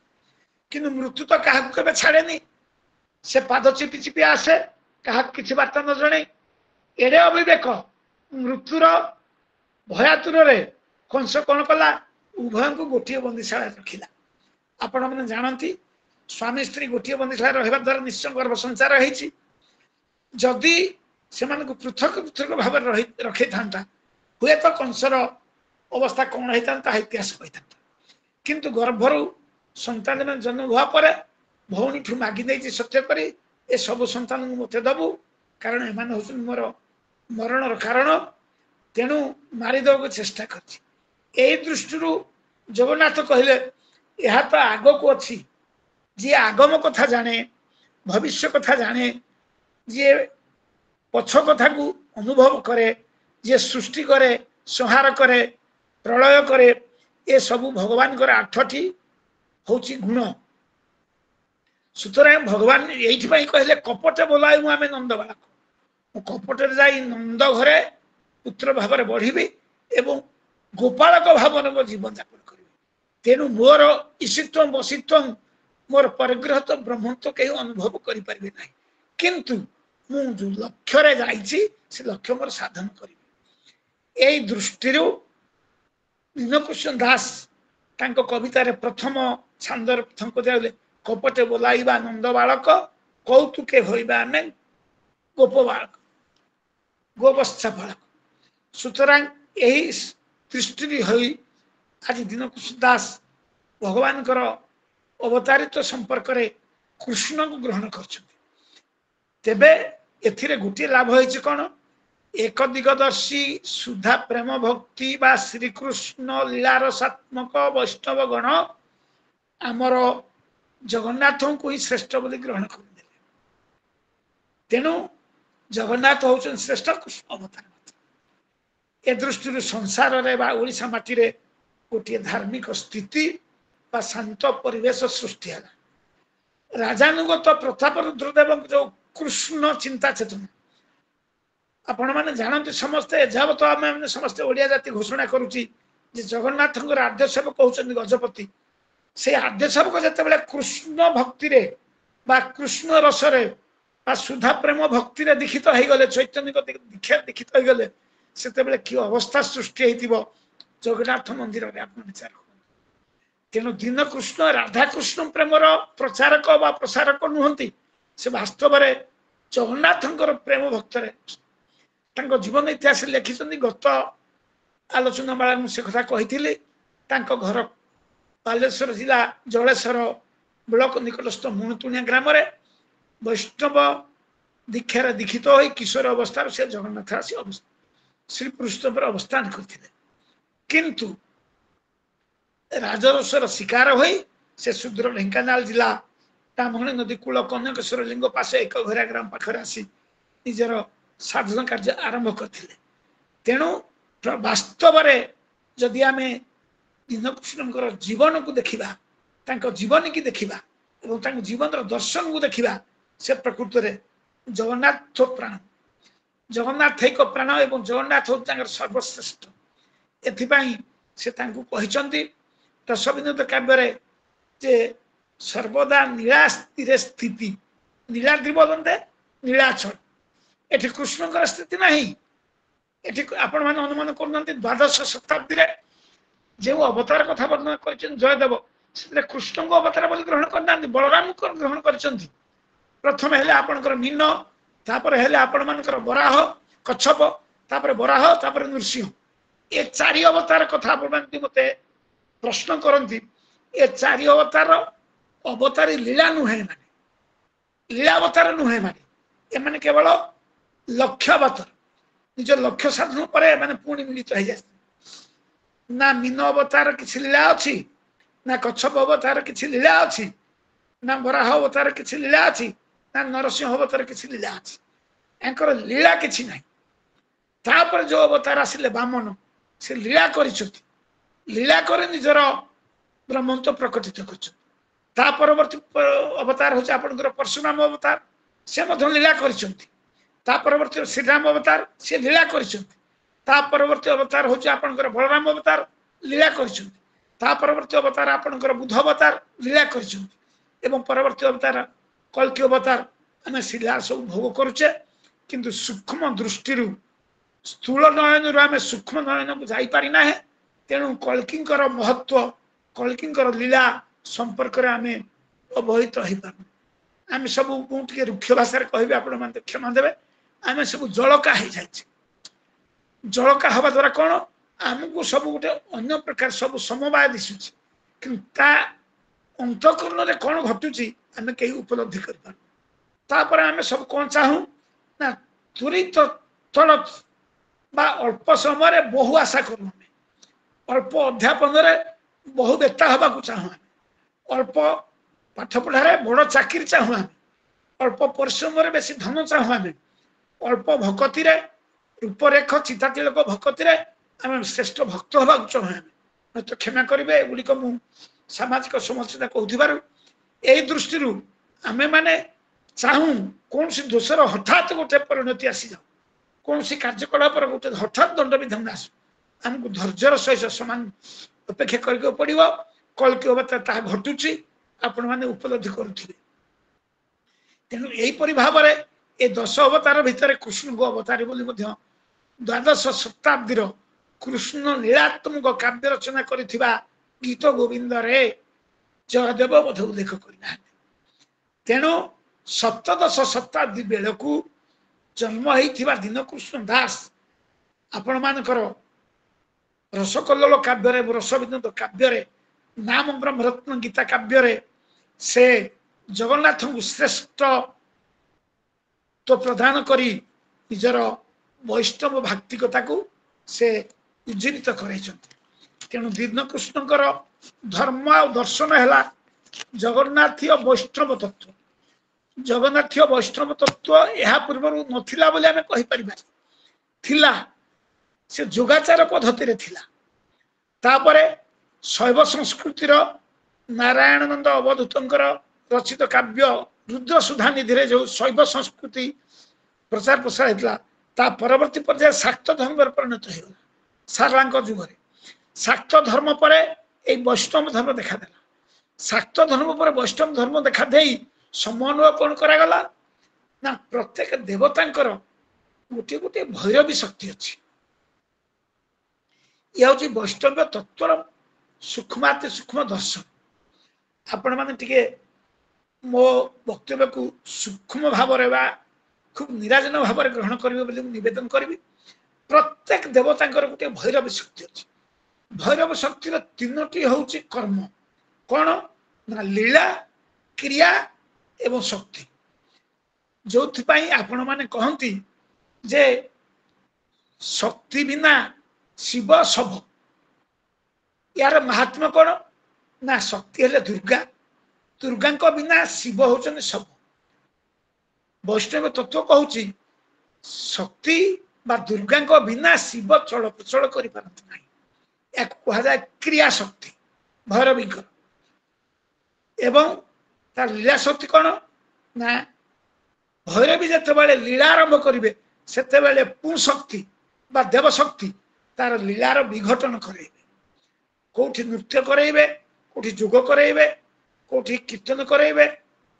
किंतु मृत्यु तो क्या केबे छाड़ेनी से पाद चिपी चिपी आसे क्या किसी बार्ता न जणे एडे अविवेक मृत्युर भयातुर कंस कौन कला उभय को गोटे बंदीशाला रखिला आपण मैंने जानती स्वामी स्त्री गोटे बंदीशाला रहा द्वारा निश्चय गर्भ संचार होती जदि से पृथक पृथक भाव रखी था हुए तो कंसर अवस्था कौन होता इतिहास कही था किंतु गर्भर संतान जन्म हुआ पर भौणी ठू मागी नहीं सत्य कर ए सब संतान मत दबु कारण एम हूँ मोर मरणर कारण तेणु मारिदेव चेष्टा कर दृष्टि जगन्नाथ कहले यह तो आग को अच्छी जी आगम कथा जाने भविष्य कथा जाने जी पछ कथा को अनुभव करे जी सृष्टि करे संहार करे प्रलय करे ये सबू भगवान को 8टी हूँ गुण सुतरां भगवान ये कहले कपटे बोलाई आम नंद बालक कपटे जाई नंद घरे पुत्र भाव बढ़ी एवं गोपालक भाव मो जीवन यापन करी तेणु मोर ईशित्व बसित्व मोर परिग्रह तो ब्रह्मत्व कहीं अनुभव करें ना किंतु मु जो लक्ष्य जाइए से लक्ष्य मोर साधन करी यही दृष्टि दीनकृष्ण दास कवितार प्रथम छांदर प्रथम कदे कपटे बोलाइबा नंद बालक कौतुके होइबा आमे गोप बालक गोवस्था बालक सुतरां यही दृष्टि होई आज दीनकृष्ण दास भगवान अवतारित संपर्क में कृष्ण को ग्रहण करे एथिरे गोटे लाभ होइछि कोन एक दिगदर्शी सुधा प्रेम भक्ति बा श्रीकृष्ण लीलारसात्मक वैष्णव गण आमर जगन्नाथ को ही श्रेष्ठ बोली ग्रहण कर तेणु जगन्नाथ होउछन श्रेष्ठ कृष्ण अवतार ए दृष्टि संसार रे बा ओडिशा माटी रे गोटे धार्मिक स्थिति बा शांत परिवेश सृष्टि है राजानुगत प्रताप रुद्रदेव जो कृष्ण चिंता चेतना आपण मैंने जानते समस्ते एजावत आम समस्ते ओडिया जाति घोषणा करुच्ची जगन्नाथ आद्य सेवक कहते गजपति से आद्य सेवक जिते कृष्ण भक्ति रे बा कृष्ण रसरे बा सुधा प्रेम भक्ति रे दीक्षित हो गले चैतन्य दीक्षा दीक्षित हो गले से कि अवस्था सृष्टि हो जगन्नाथ मंदिर में आप विचार तेणु दीन कृष्ण राधा कृष्ण प्रेमर प्रचारक बा प्रसारक नुहंती से वास्तव में जगन्नाथ प्रेम भक्त जीवन इतिहास लिखिं गत आलोचना बेला से कथा कही घर बालेश्वर जिला जलेश्वर ब्लॉक निकटस्थ मुणुतुणिया ग्राम वैष्णव दीक्षार दीक्षित हो किशोर अवस्था से जगन्नाथ आसी श्री पुरुषोत्तम अवस्थान करते किंतु राजरोषर शिकार हो से सुदूर ढेंकानाल जिला तामणी नदी कूल कनकेश्वर लिंग पास एक घरिया ग्राम पाखे आसी निजर साधन कार्य आरंभ करते तेणु वास्तव में जदि आम दीनकृष्ण जीवन को देखा जीवन की देखा जीवन दर्शन को देखा से प्रकृत में जगन्नाथ प्राण जगन्नाथ एक प्राण एवं जगन्नाथ हूँ सर्वश्रेष्ठ एथिपाई से कहते दशविनोद काव्य जे सर्वदा नीला स्थिर स्थिति नीलाद्रि बोलते नीलाचल एठी कृष्ण स्थिति नहीं एठी आपण माने अनुमान करना द्वादश शताब्दी जो अवतार कथा वर्णना कर जयदेव से कृष्ण को अवतार बोली ग्रहण करना बलराम को ग्रहण कर प्रथम हेले आपणकर मीन तापर हेले आपण मानकर बराह कच्छप तापर बराह तापर नृसिंह ये चारि अवतार कथा आपण मते प्रश्न करती ये चारि अवतार अवतारी लीला नुहे माने लीला अवतार नुहे माने ए माने केवल लक्ष्य अवतार निज लक्ष्य साधन पर माने पुणी मिलित हो जाए ना मीन अवतार किसी लीला अच्छी ना कच्छप अवतार किसी लीला अच्छी ना बराह अवतार किसी लीला अच्छी ना नरसिंह अवतार किसी लीला अच्छी एंकर लीला किसी नहीं तापर जो अवतार आसिले बामन से लीला करिसथि लीला करे निजर ब्रह्मत्व प्रकटित कर परवर्ती अवतार हूँ आपंकर परशुराम अवतार से लीला कर परवर्ती श्रीराम अवतार से लीला कर परवर्ती अवतार हूँ आपंकर बलराम अवतार लीला कर परवर्ती अवतार आपंकर बुद्ध अवतार लीला कर परवर्ती अवतार कल्कि अवतार आम शिला सब भोग करुचे किंतु सूक्ष्म दृष्टि स्थूल नयन आम सूक्ष्म नयन को जापारी ना तेणु कल्किंकर महत्व कल्किंकर लीला संपर्क आम अवहित हो पार आम सब टे रुक्ष भाषा कह आप क्षमा देवे आम सब जलका हो जाए जलका हवा द्वारा कौन आमको सब गोटे अन्य प्रकार सब समवाय दिशुची कि अंतकरण कौन घटुची आम कहीं उपलब्धि कर आम सब कौन चाहूँ ना त्वरित तड़त बा अल्प समय बहु आशा करूँ अल्प अध्यापन बहु बेता हवा चाहूँ अल्प पाठ पढ़ारे बड़ चाकरी चाहूँ अल्प परिश्रम बेसी धन चाहूँ आम अल्प भक्ति रूपरेख चिता तिलक भक्ति आम श्रेष्ठ भक्त हवा चाहूँ तो क्षमा करेंगे एगुड़िक मु सामाजिक समस्या कहूँ यही दृष्टि आमे माने चाहूँ कौन सी दोषर हठात गोटे परिणति आसी जाओ कौन सी कार्यकलाप गोटे हठात दंड विधान आसू आमको धैर्यर सहित समान अपेक्षा करके पड़ो कल्कि अवतार ता घटुची आपण मैंने उपलब्धि करुथिबे तेणु यहीपरि भाव में ये 10 अवतार भितर कृष्ण को अवतारी बोली मध्य द्वादश शताब्दीर कृष्ण लीलात्मक काव्य रचना करिथिबा गीत गोविंद रे जयदेव बोध उल्लेख करना तेणु सप्तदश शताब्दी बेलू जन्म होइथिबा दीनकृष्ण दास आपण मानकर रसकल्लोल काव्य रसविनोद काव्य नाम ब्रह्मरत्न गीता काव्य से जगन्नाथ को श्रेष्ठ तो प्रदान करी निजर वैष्णव भाक्तिकता को से उज्जीवित तेणु दीनकृष्णकर धर्म और दर्शन है जगन्नाथीय वैष्णव तत्व जगन्नाथीय वैष्णव तत्व यह पूर्व नथिला बोली आमे कहि परिबा थिला से जोगाचार पद्धति थिला तापरे शैव संस्कृतिर नारायणानंद अवधूतंकर रचित काव्य रुद्र सुधा निधि जो शैव संस्कृति प्रचार प्रसार होता ता परवर्ती पर्याय शाक्त धर्म परिणत होगा सारलांक जुगरे शाक्त धर्म पर वैष्णव धर्म देखादेला ଶାକ୍ତ ଧର୍ମ ପରେ ବୈଷ୍ଣବ ଧର୍ମ ଦେଖା ଦେଇ ସମନ୍ୱୟ କଣ କରାଗଲା ନା ପ୍ରତ୍ୟେକ ଦେବତାଙ୍କର ଗୋଟିଏ ଗୋଟିଏ ଭୈରବୀ ଶକ୍ତି ଅଛି। ଇଏ ହଉଛି ବୈଷ୍ଣବ ତତ୍ଵର ସୂକ୍ଷ୍ମାତି ସୂକ୍ଷ୍ମ ଦର୍ଶନ। ଆପଣ ମାନେ ଟିକେ ମୋ ବକ୍ତବ୍ୟକୁ ସୂକ୍ଷ୍ମ ଭାବରେ ବା খুব ନିରାଜନ ଭାବରେ ଗ୍ରହଣ କରିବେ ବୋଲି ମୁଁ ନିବେଦନ କରିବି। ପ୍ରତ୍ୟେକ ଦେବତାଙ୍କର ଗୋଟିଏ ଭୈରବ ଶକ୍ତି ଅଛି। ଭୈରବ ଶକ୍ତିର ତିନୋଟି ହଉଛି କର୍ମ। କଣ ନା ଲୀଳା, କ୍ରିୟା ଏବଂ ଶକ୍ତି। ଯୋଉଥିପାଇଁ ଆପଣ ମାନେ କହନ୍ତି ଯେ ଶକ୍ତି ବିନା ଶିବ ଶବ। यार महात्मा कौन ना शक्ति हेले दुर्गा, दुर्गा बिना शिव होचन सब। वैष्णव तत्व कहूँ शक्ति बा दुर्गा बिना शिव चल प्रचल कर जाए क्रिया शक्ति भैरवी एवं तार लीला शक्ति कौन ना भैरवी जिते लीला आरंभ करेंगे से पुशक्ति बा देव शक्ति तार लीलार विघटन करेंगे। कौटी नृत्य कराइबे, कौटी जोग कराइबे, कौटी कीर्तन कराइबे,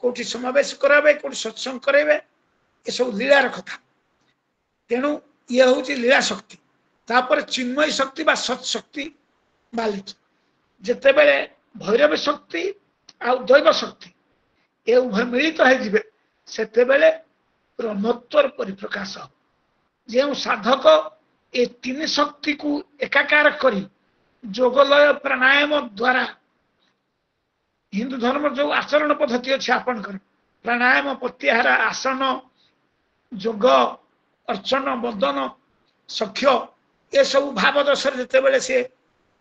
कौटी समावेश कराइबे, कौटी सत्संग कराइबे, ये सब लीलार कथा। तेणु ये हूँ लीला शक्ति। तापर चिन्मय शक्ति बा सत्शक्ति बालिक जिते बेले भैरव शक्ति आ दैव शक्ति ये उभय मिलित हो सेते बेले ब्रह्मत्वर परिप्रकाश। जो साधक ये तीन शक्ति को एकाकार करी जोगलय प्राणायाम द्वारा हिंदू धर्म जो आचरण पद्धति अच्छी आपणकर प्राणायाम, प्रत्याहार, आसन, जोग, अर्चन, बंदन, सख्य ये सब भाव दशा जिते सी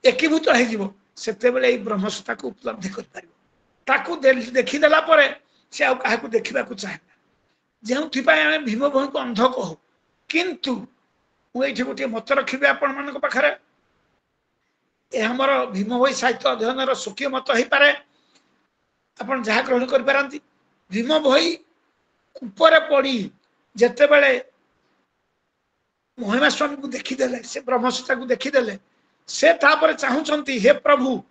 एकीभूत होते ब्रह्मसत्ता को उपलब्धि कर देखीदेला से आ देखा चाहे जो भीम भई को अंध कहू। किंतु मुझे गोटे मत रखी आपण मान पाखे हमर भीम भई साहित्य अध्ययन स्वकीय मत हो पारे आपण जहाँ ग्रहण करें। भीम भई ऊपर पड़ी जिते बड़े महिमा स्वामी को देखीदे से ब्रह्मसत्ता को देखीदे से चाहूँगी हे प्रभु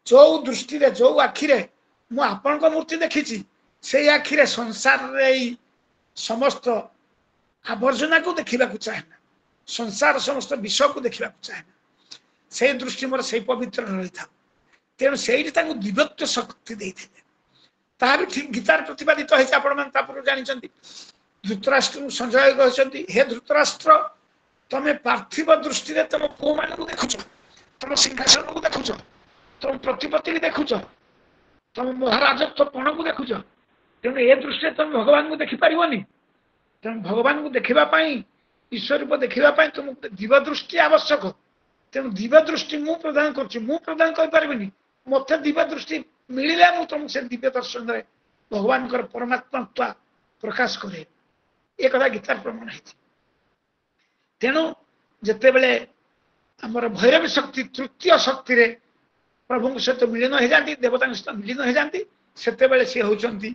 जो दृष्टि जो आखिरे मु आपण मूर्ति देखी से आखिरे संसार रे समस्त आवर्जना को देखा चाहे ना, संसार समस्त विषय को देखा चाहे ना, से दृष्टि मोर से पवित्र रही था। तेणु से दिव्यत्व शक्ति देते भी ठीक गीतार प्रतिपादित होपर जानते। धृतराष्ट्र संजय कहते हे धृतराष्ट्र तमें पार्थिव दृष्टि तुम पुओ मान देखुच, तुम सिंहासन को देखुच, तुम प्रतिपत्ति की देखुच, तुम महाराजत्व पण को देखुच। तेणु ए दृष्टि तुम भगवान को देखिपारनी। तेणु भगवान को देखापी ईश्वर रूप देखापी तुम दिव्य दृष्टि आवश्यक। तेणु दिव्य दृष्टि मु प्रदान प्रदान करें मत दिव्य दृष्टि मिले मुझे तुम से दिव्य दर्शन में भगवान परमात्मा प्रकाश करे। ये कथा गीतार प्रमाण है। तेणु जिते बड़े आमर भैरवी शक्ति तृतीय शक्ति रे प्रभु सहित मिलन हो जाती, देवता सहित मिलन हो जाती, से सी होती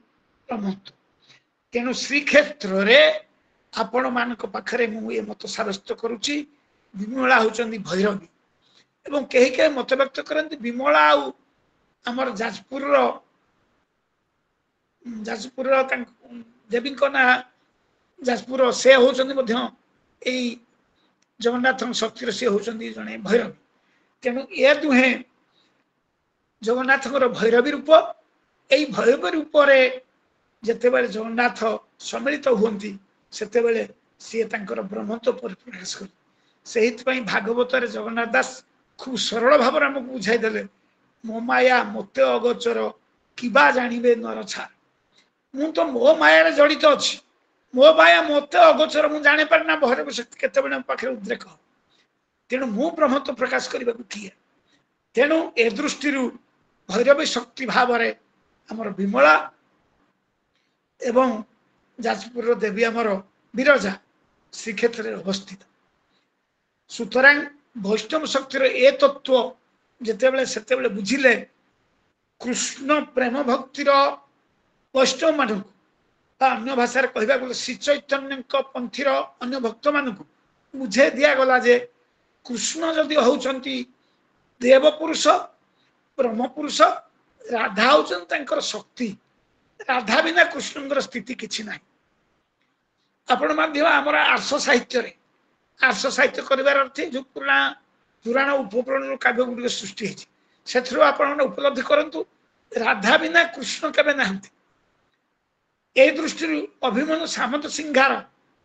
ब्रह्मत्व। तेणु श्रीक्षेत्र रे आपण मान पाखे मुझे मत साब्यस्त करुच्ची विमला होती भैरवी। एवं कहीं कहीं मत व्यक्त करती विमला आमर जाजपुर देवी ना जाजपुर से होती जगन्नाथ शक्ति सी होती जड़े भैरवी। तेणु ये दुहे जगन्नाथ भैरवी रूप यही भैरवी रूप जिते बड़े जगन्नाथ सम्मिलित हुंती सेते सी ब्रह्मत्व परिप्रकाश कर। से भागवत जगन्नाथ दास खूब सरल भाव आमको बुझाईदे मो माया मत अगोचर किबा जानवे नर छार। मु तो मो माया जड़ित अच्छी, मो माया मत अगोचर मुझे जानी पारे भैरव शक्ति केते पाखे उद्रेक। तेणु मु ब्रह्मत्व प्रकाश करने को किए। तेणु ए दृष्टि भैरवी शक्ति भाव आमर विमला एवं जाजपुर देवी आमर विरजा श्रीक्षेत्र में अवस्थित। सुतरां वैष्णव शक्तिर ए तत्व जिते से बुझिले कृष्ण प्रेम भक्तिर वैष्णव मान अन्य भाषा कहवा श्री चैतन्य पंथीर अन्य भक्त मान बुझे दिगला जे कृष्ण जदि होती देव पुरुष ब्रह्म पुरुष ରାଧା ହଉଛନ୍ତି ତାଙ୍କର ଶକ୍ତି। ରାଧା ବିନା କୃଷ୍ଣଙ୍କର ସ୍ଥିତି କିଛି ନାହିଁ। ଆପଣ ମଧ୍ୟ ଆମର ଆର୍ଷ ସାହିତ୍ୟ କରିବାର ଅର୍ଥ ଯୋଉ ପୁରାଣ ଉପପୁରାଣରୁ କାବ୍ୟ ଗୁଡ଼ିକ ସୃଷ୍ଟି ହେଇଛି ସେଥିରୁ ଆପଣମାନେ ଉପଲବ୍ଧି କରନ୍ତୁ ରାଧା ବିନା କୃଷ୍ଣ କେବେ ନାହାନ୍ତି। এই ଦୃଷ୍ଟିରୁ ଅଭିମନ୍ୟୁ ସାମନ୍ତ ସିଂହାର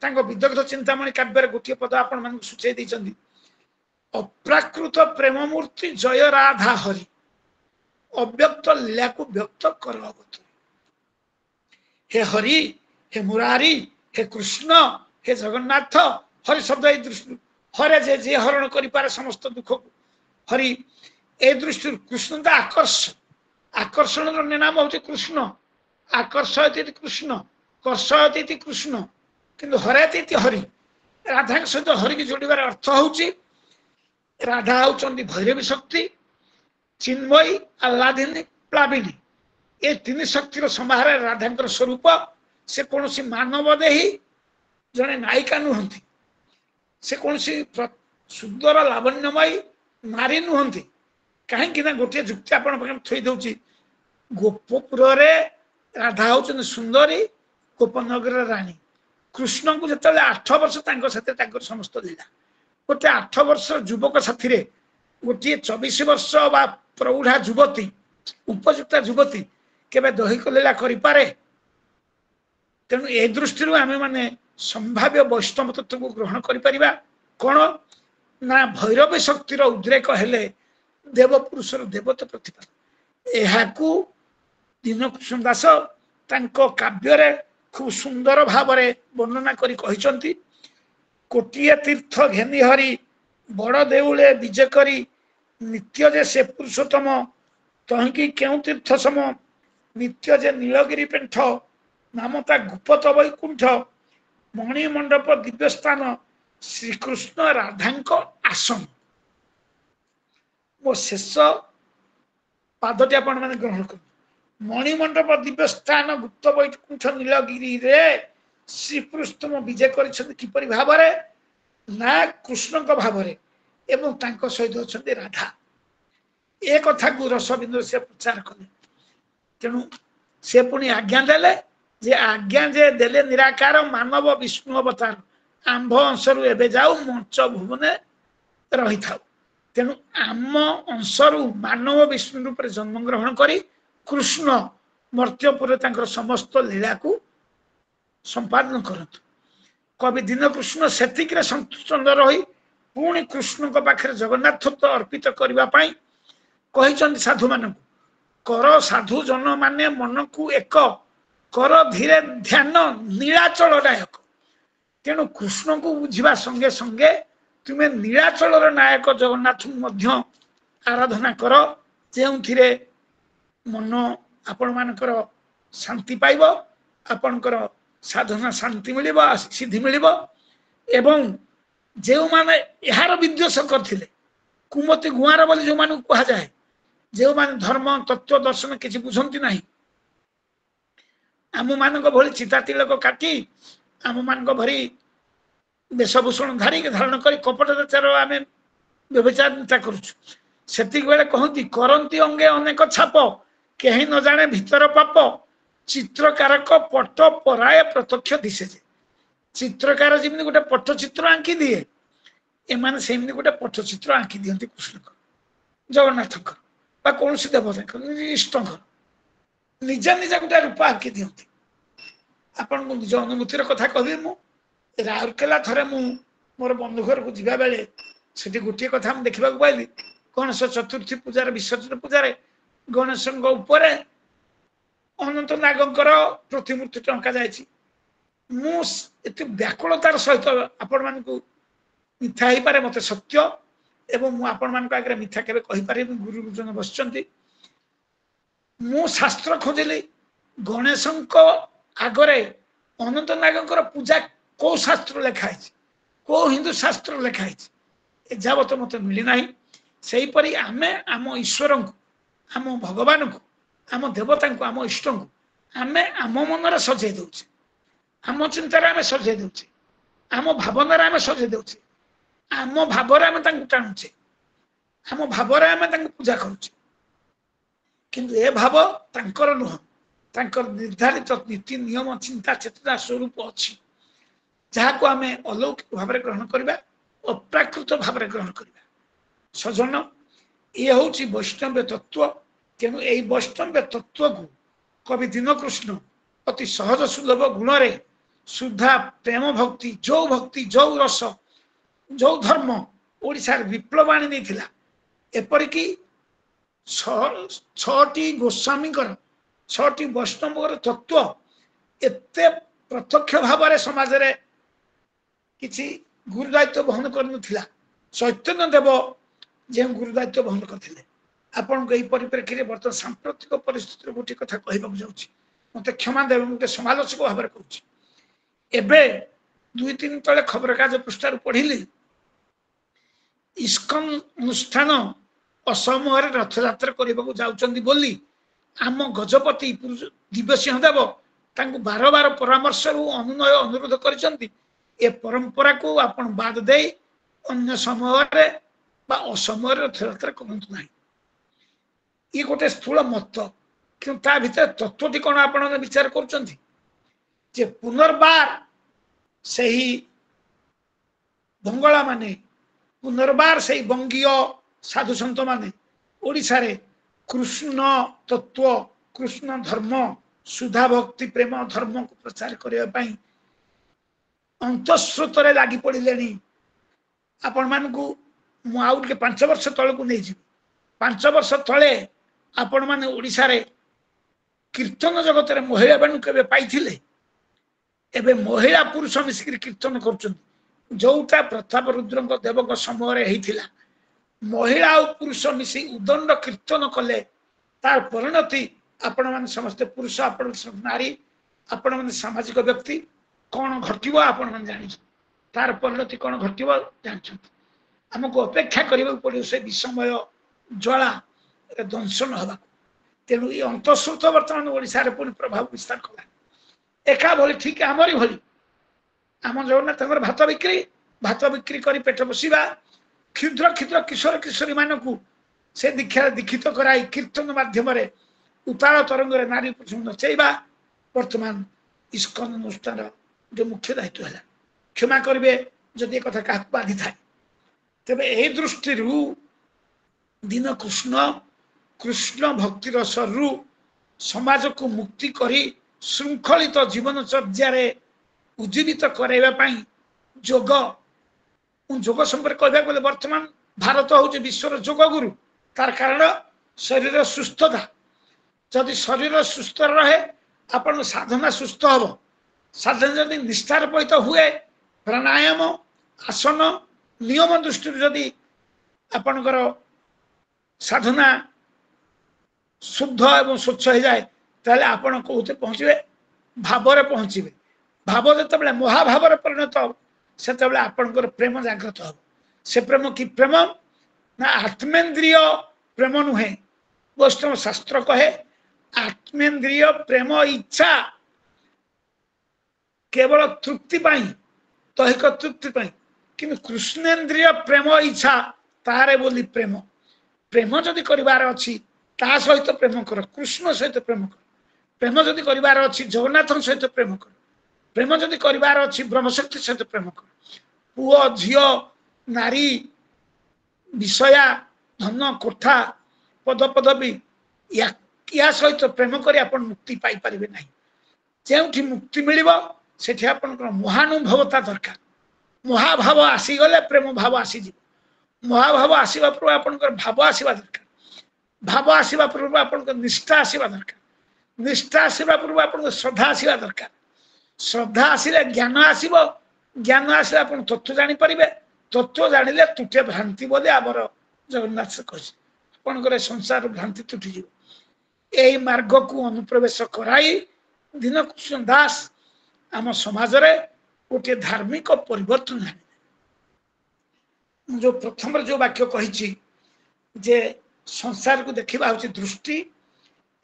ତାଙ୍କ ବିଦଗ୍ଧ ଚିନ୍ତାମଣି କାବ୍ୟରେ ଗୋଟିଏ ପଦ ଆପଣ ମାନଙ୍କୁ ସୂଚାଇ ଦେଇଛନ୍ତି, ଅପ୍ରାକୃତ ପ୍ରେମ ମୂର୍ତ୍ତି ଜୟ ରାଧା ହରି, ଅବ୍ୟକ୍ତ ଲୀଳାକୁ ବ୍ୟକ୍ତ କର ଅବତୁରି। हे हरि, हे मुरारी, हे कृष्ण, हे जगन्नाथ। हरि शब्द ए दृष्टि हरे जे हरण करि पारे समस्त दुख को हरि ए दृष्टि कृष्ण दा आकर्षण नाम होते कृष्ण। आकर्षयति कृष्ण, कर्षयति कृष्ण, किंतु हरयति हरि। राधा सहित हरि की जोड़िबार अर्थ होउची राधा होउचंदी भैरवी शक्ति, चिन्मयी, आह्लादिनी, प्लाविनी। ये तीन शक्तिर समाहार राधांकर स्वरूप। से कौन सी मानव देही जड़े नायिका नुहंती, से कौन सी सुंदर लावण्यमयी नारी नुहंती। कहीं गोटे जुक्ति आप थई दउची, गोपपुर राधा होचन सुंदरी, गोपनगर रानी। कृष्ण को जो 8 वर्ष समस्त लीला गोटे 8 वर्ष युवक साथी गोटे 24 वर्ष बा प्रौढ़ा युवती उपयुक्ता युवती केबे दैहिक लीला करि पारे। तेणु ए दृष्टि आम माने संभाव्य वैष्णव तत्व को ग्रहण करि परिबा। कोन ना भैरवी शक्तिर उद्रेक हेले देवपुरुषर देवता प्रतिपा। एहाकू दीनकृष्ण दास तांको काव्य खूब सुंदर भावरे वर्णना करी कहिसंती, कोटिए तीर्थ घेनी हरि बड़ देउले विजय करी, नित्य जे से पुरुषोत्तम तहिकी क्यों तीर्थ सम, नित्य जे नीलगिरी पेंठ नामता गुप्त वैकुंठ, मणिमंडप दिव्य स्थान श्रीकृष्ण राधांक आसन। मो शेष पादटी आपण माने ग्रहण कर। मणिमंडप दिव्य स्थान गुप्त वैकुंठ नीलगिरी रे श्रीकृष्ण विजय करिसंती किपरि भावरे ना कृष्ण को भावरे एवं तांको सहित अछंती राधा। ए कथा को रसबिंदु से प्रचार कले। तेणु से पुणी आज्ञा देले जे आज्ञा जे देले निराकार मानव विष्णु अवतार आंभ अंशरु एबे जाऊ मंच भुवने रही थाउ। तेणु आम अंशरु मानव विष्णु रूप जन्म ग्रहण करी कृष्ण मर्त्यपुर तांकर समस्त लीला को संपादन करतु। कवि दीनकृष्ण सेतिकरे संतुष्ट रही पुणी कृष्ण को पाखरे जगन्नाथत्व अर्पित करबा पई कहिचंदी साधु मानक कर साधु जन माने मन को एक कर धीरे ध्यान नीलाचल नायक। तेणु कृष्ण को बुझा संगे संगे तुम्हें नीलाचल नायक जगन्नाथ आराधना कर जो मन आपण मानकर शांति पाइब, आपणकर साधना शांति मिलिब, सिद्धि मिलिब। एवं जो माने यार विद्वेष करथिले कुमति गुआर बोली जो मानक कहा जाए, जो माने धर्म तत्व दर्शन किसी बुझंती नहीं, आम मानक भली चिता तिलक काटी आम मानक भरी वेशभूषण धारण करी कपटाचार आम व्यभिचारिता करुछु। सेतिक बेले कहती करंती अंगे अनेक छाप, कहीं न जाने भीतर पाप, चित्रकार को पट पराए प्रत्यक्ष दिशे। चित्रकार जमी गोटे पट्टचित्र आंकी दिए, एमाने सेमनी गोटे पट्टचित्र आंकी दियंती कृष्ण जगन्नाथ कौन सी देवता इष्ट निजा निजा गोटे रूप आंकी दियंती। आपन को निज अनुभूतिर कथा कहबी मु राउरकेला थरे मु मोर बंधु घर को जिबा बेले सेठी गोटे कथा हम देखिबा को पाइली। गणेश चतुर्थी पूजार विसर्जन पूजार गणेश उपरे अनंत नागंकर प्रतिमूर्ति टंका जायछि। मु एते व्याकुलतार सहित आपण मानकु मिथ्या ही पारे मते सत्य एवं मु आपण मानक आगे मिथ्या केबे कहि पारे। गुरु गुरुजन बसचंती मु शास्त्र खोजली गणेशंक आगरे अनंत नागंकर पूजा को शास्त्र लिखाई, को हिंदू शास्त्र लिखाई एजावत मत मिली ना। से परी आमे आम ईश्वर को, आम भगवान को, आम देवता को, आम इष्ट को आमे आम मन सजे दौचे, आम चिंतार आम सजे दौचे, आम भावनार आम सजे दौचे, आम भाव आम टाणुचे, आम भाव आम पूजा करुचे। किंतु ए भाव तांकर नुह तांकर निर्धारित नीति नियम चिंता चेतना स्वरूप अच्छी जहाँ को आम अलौकिक भाव ग्रहण करवा अप्राकृत भाव ग्रहण करवा सजन ये हूँ वैष्णव तत्व तेणु यही वैष्णव तत्व को कवि दीनकृष्ण अति सहज सुलभ गुण रे शुद्धा प्रेम भक्ति जो रस जो धर्म ओडिशा विप्लव आनी देथिला एपरिक छटी गोस्वामी छटी वैष्णव तत्व एते प्रत्यक्ष भाव में समाज रे किसी गुरु दायित्व बहन कर चैतन्य देव जो गुरु दायित्व बहन करते आपण परिप्रेक्षी में बर्तमान सांप्रतिक परिस्थिति गोटे कथा कहवाक जाऊँगी मत क्षमा देवे गोटे समालोचक भाव में कहूँ एबे 2-3 तले खबर कागज पृष्ठार पढ़िली इस्कन अनुष्ठान असमय रथ यात्रा करने जाउछंदी बोली आम गजपति दिव्यसिंह देव तांको बार बार परामर्श अनुनय अनुरोध करिसंती ए परंपरा को आपण बाद दे अन्य समय रे बा असमय रथ यात्रा करंतु नाही ये गोटे स्थूल मत कि ता भीतर तत्वटी कौन आप विचार करुँच पुनर्बार से ही बंगला माने पुनर्बार से ही बंगीय साधु सन्त माने ओडिशा रे कृष्ण तत्व कृष्ण धर्म सुधा भक्ति प्रेम धर्म को प्रचार करने अंतस्रोत लगी पड़े आपण मान को मुझे 5 वर्ष तल को नहीं जी 5 वर्ष तले आपण माने ओडिशा रे कीर्तन जगत रे महिला बानु केबे पाइथिले एबे महिला पुरुष मिसिक कीर्तन करछन जोटा प्रताप रुद्रंक देवक समय रे हेथिला महिला और पुरुष मिसी उदंड कीर्तन कले तार परिणति आपण माने समस्त पुरुष आपण नारी आपण माने सामाजिक व्यक्ति कौन घटिबो आपण माने जानि तार परिणति कौन घटिबो जानछन हमको अपेक्षा करबा पड़ियो से विषमय ज्वाला दंशन हवा तेणु ये अंतस्रोत बर्तमान ओडिशा रे पुणी प्रभाव विस्तार कला एका भली ठीक आमरी भली आम जगन्नाथ भात बिक्री करी पेट बसिबा क्षुद्र क्षुद्र किशोर किशोरी मानकू से दीक्षा दीक्षित कराई कीर्तन माध्यम रे उतार तरंग रे नारी पुरुष नचेबा वर्तमान इस्कन अनुष्ठान जो मुख्य दायित्व है क्षमा करेंगे जदि कथा क्या बाधि थाए तेरे यही दृष्टि दीन कृष्ण कृष्ण भक्ति रसरु समाज को मुक्ति करी श्रृंखलित जीवनचर्या रे उज्जीवित कराइबा जोग जोग संपर्क कहबा वर्तमान भारत हूँ विश्वर जोग गुरु तार कारण शरीर सुस्थता जदि शरीर सुस्थ रहे आपण साधना सुस्थ हम साधना जदि निष्ठार पहित हुए प्राणायाम आसन नियम दृष्टि जदि आपणकर साधना शुद्ध एवं स्वच्छ हो जाए ताले आपण कहते पहुँचे भाव रे पहुँचे भाव जो महाभाव परिणत हो से आपणकर प्रेम जागृत हो से प्रेम कि प्रेम ना आत्मेन्द्रिय प्रेम नुहे वैष्णव शास्त्र कहे आत्मेन्द्रिय प्रेम इच्छा केवल तृप्ति दैहिक तृप्ति कि कृष्णेन्द्रिय प्रेम इच्छा तारे बोली प्रेम प्रेम जदि करिवार अछि ता सहित प्रेम कर कृष्ण सहित प्रेम कर प्रेम जदि करिवार अछि जगन्नाथ सहित प्रेम कर प्रेम जदि करिवार अछि ब्रह्मशक्ति सहित प्रेम कर पुओ झियो नारी विषया धन कोठा पद पदवी या सहित प्रेम करी आपण मुक्ति पाई परिबे नाही जेउठी मुक्ति मिलिबो सेठी आपनकर महानुभवता दरकार महाभाव आसीगले प्रेम भाव आसीजी महाभाव आसीबा पूर्व आपनकर भाव आसीबा दरकार भाव आसीबा पूर्व आपनकर निष्ठा आसीबा दरकार निष्ठा आसीबा पूर्व आपनकर श्रद्धा आसीबा दरकार श्रद्धा आसीले ज्ञान आसीबो ज्ञान आसीले आपण तत्व जानि परिबे तत्व जानिले तुटे भ्रांति बोले आबर जगन्नाथ कहि आपनकर संसार भ्रांति तुटी जिवो एई मार्ग को अनुप्रवेश कराई दीनकृष्ण दास आम समाज रे गोटे धार्मिक परिवर्तन है जो प्रथम जो वाक्य कही जे संसार को देखा हूँ दृष्टि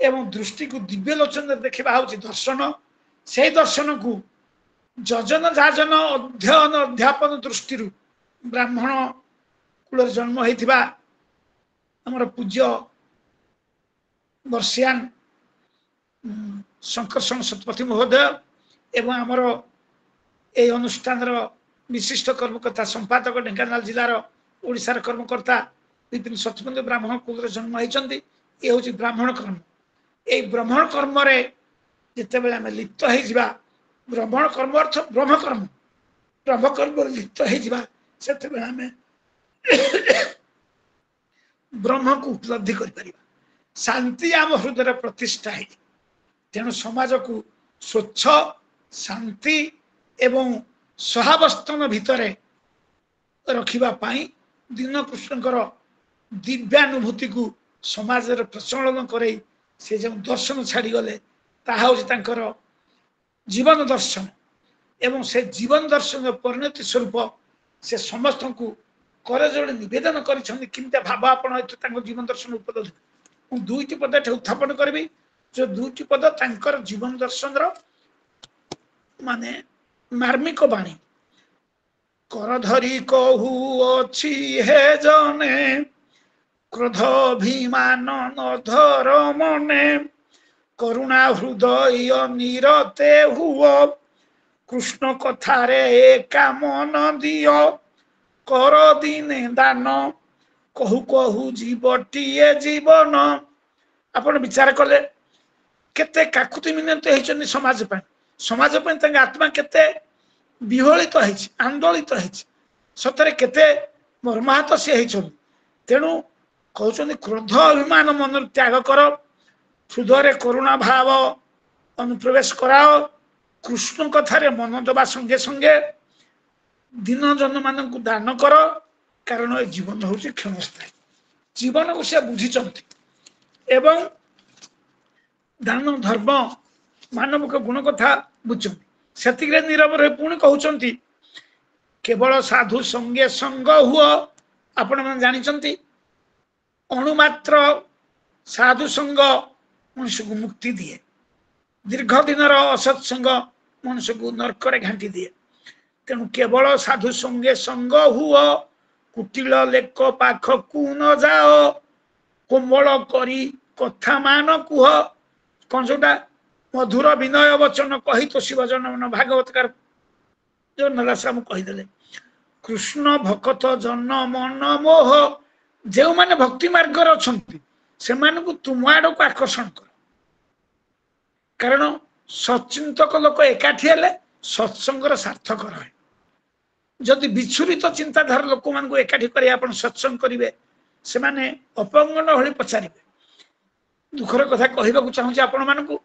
एवं दृष्टि को दिव्य लोचन देखा हूँ दर्शन से दर्शन को जजन जाजन अध्ययन अध्यापन दृष्टि ब्राह्मण कूल जन्म होता आमर पूज्य ବର୍ଷିୟାନ ଶଙ୍କର୍ଷଣ ଶତପଥୀ ମହୋଦୟ ଏବଂ ଆମର এই অনুষ্ঠাନର ବିଶିଷ୍ଟ କର୍ମକର୍ତ୍ତା ସମ୍ପାଦକ ଢେଙ୍କାନାଳ ଜିଲ୍ଲାର ଓଡ଼ିଶାର କର୍ମକର୍ତ୍ତା ବିପିନ ଶତପଥୀ ବ୍ରାହ୍ମଣ କୁଳରେ ଜନ୍ମ ହେଇଛନ୍ତି। ଏ ହେଉଛି ବ୍ରାହ୍ମଣ କର୍ମ। এই ବ୍ରାହ୍ମଣ କର୍ମରେ ଯେତେବେଳେ ଆମେ ଲିପ୍ତ ହେଇଯିବା, ବ୍ରାହ୍ମଣ କର୍ମ ଅର୍ଥ ବ୍ରହ୍ମକର୍ମ, ବ୍ରହ୍ମକର୍ମରେ ଲିପ୍ତ ହେଇଯିବା, ସେତେବେଳେ ଆମେ ବ୍ରହ୍ମକୁ ଉପଲବ୍ଧି କରିପାରିବା। ଶାନ୍ତି ଆମ ହୃଦୟରେ ପ୍ରତିଷ୍ଠା ହେଇଛି। ତେଣୁ ସମାଜକୁ ସ୍ୱଚ୍ଛ, ଶାନ୍ତି ଏବଂ ସହାବସ୍ଥାନ ଭିତରେ ରଖିବା ପାଇଁ ଦୀନକୃଷ୍ଣଙ୍କର ଦିବ୍ୟାନୁଭୂତିକୁ ସମାଜରେ ପ୍ରଚଳନ କରେଇ ସେ ଯେଉଁ ଦର୍ଶନ ଛାଡ଼ିଗଲେ, ତାହା ହେଉଛି ତାଙ୍କର ଜୀବନ ଦର୍ଶନ। ଏବଂ ସେ ଜୀବନ ଦର୍ଶନର ପରିଣତି ସ୍ୱରୂପ ସେ ସମସ୍ତଙ୍କୁ କରଜୋଡ଼ି ନିବେଦନ କରିଛନ୍ତି, କେମିତି ଭାବ ଆପଣ ତାଙ୍କ ଜୀବନ ଦର୍ଶନ ଉପଲବ୍ଧି। ମୁଁ ଦୁଇଟି ପଦ ଏଠି ଉତ୍ଥାପନ କରିବି, ଯୋଉ ଦୁଇଟି ପଦ ତାଙ୍କର ଜୀବନ ଦର୍ଶନର ମାନେ ମାର୍ମିକ ବାଣୀ। କର ଧରି କହୁ ଅଛି ହେ ଜନେ, କ୍ରୋଧ ଅଭିମାନ ନଧର ମନେ, କରୁଣା ହୃଦୟ ନିରତେ ହୁଅ, କୃଷ୍ଣ କଥାରେ ଏକା ମନ ଦିଅ, କର ଦିନେ ଦାନ, କହୁ କହୁ ଜୀବଟିଏ ଜୀବନ। ଆପଣ ବିଚାର କଲେ କେତେ କାକୁତି ମିନତି ହେଇଛନ୍ତି ସମାଜ ପାଇଁ। ସମାଜ ପାଇଁ ତାଙ୍କ ଆତ୍ମା କେତେ ବିହଳିତ ହେଇଛି, ଆନ୍ଦୋଳିତ ହେଇଛି, ସତରେ କେତେ ମର୍ମାହତ ସେ ହେଇଛନ୍ତି। ତେଣୁ କହୁଛନ୍ତି କ୍ରୋଧ ଅଭିମାନ ମନରେ ତ୍ୟାଗ କର, ହୃଦୟରେ କରୁଣା ଭାବ ଅନୁପ୍ରବେଶ କରାଅ, କୃଷ୍ଣ କଥାରେ ମନ ଦେବା ସଙ୍ଗେ ସଙ୍ଗେ ଦିନ ଜନ ମାନଙ୍କୁ ଦାନ କର, କାରଣ ଏ ଜୀବନ ହଉଛି କ୍ଷଣସ୍ଥାୟୀ। ଜୀବନକୁ ସେ ବୁଝିଛନ୍ତି ଏବଂ ଦାନ ଧର୍ମ ମାନବିକ ଗୁଣ କଥା ବୁଝୁଛନ୍ତି। ସେତିକିରେ ନୀରବ ରହି ପୁଣି କହୁଛନ୍ତି କେବଳ ସାଧୁ ସଙ୍ଗେ ସଙ୍ଗ ହୁଅ। ଆପଣମାନେ ଜାଣିଛନ୍ତି ଅଣୁମାତ୍ର ସାଧୁ ସଙ୍ଗ ମଣିଷକୁ ମୁକ୍ତି ଦିଏ, ଦୀର୍ଘ ଦିନର ଅସତ୍ସଙ୍ଗ ମଣିଷକୁ ନର୍କରେ ଘାଣ୍ଟି ଦିଏ। ତେଣୁ କେବଳ ସାଧୁ ସଙ୍ଗେ ସଙ୍ଗ ହୁଅ, କୁଟିଳ ଲେକ ପାଖକୁ ନ ଯାଅ, କୋମଳ କରି କଥା ମାନ କୁହ। କଣ ଯୋଉଟା ମଧୁର ବିନୟ ବଚନ କହି ତ ଶିବ ଜନ ଭାଗବତକାର ଯୋଉ ନରାଶ୍ରାମ କହିଦେଲେ, କୃଷ୍ଣ ଭକତ ଜନ ମନ ମୋହ। ଯେଉଁମାନେ ଭକ୍ତି ମାର୍ଗରେ ଅଛନ୍ତି ସେମାନଙ୍କୁ ତୁମ ଆଡକୁ ଆକର୍ଷଣ କର, କାରଣ ସଚିନ୍ତକ ଲୋକ ଏକାଠି ହେଲେ ସତ୍ସଙ୍ଗର ସାର୍ଥକ ରହେ। ଯଦି ବିଚ୍ଛୁରିତ ଚିନ୍ତାଧାରା ଲୋକମାନଙ୍କୁ ଏକାଠି କରି ଆପଣ ସତ୍ସଙ୍ଗ କରିବେ, ସେମାନେ ଅପଙ୍ଗନ ଭଳି ପଚାରିବେ। ଦୁଃଖର କଥା କହିବାକୁ ଚାହୁଁଛି ଆପଣମାନଙ୍କୁ,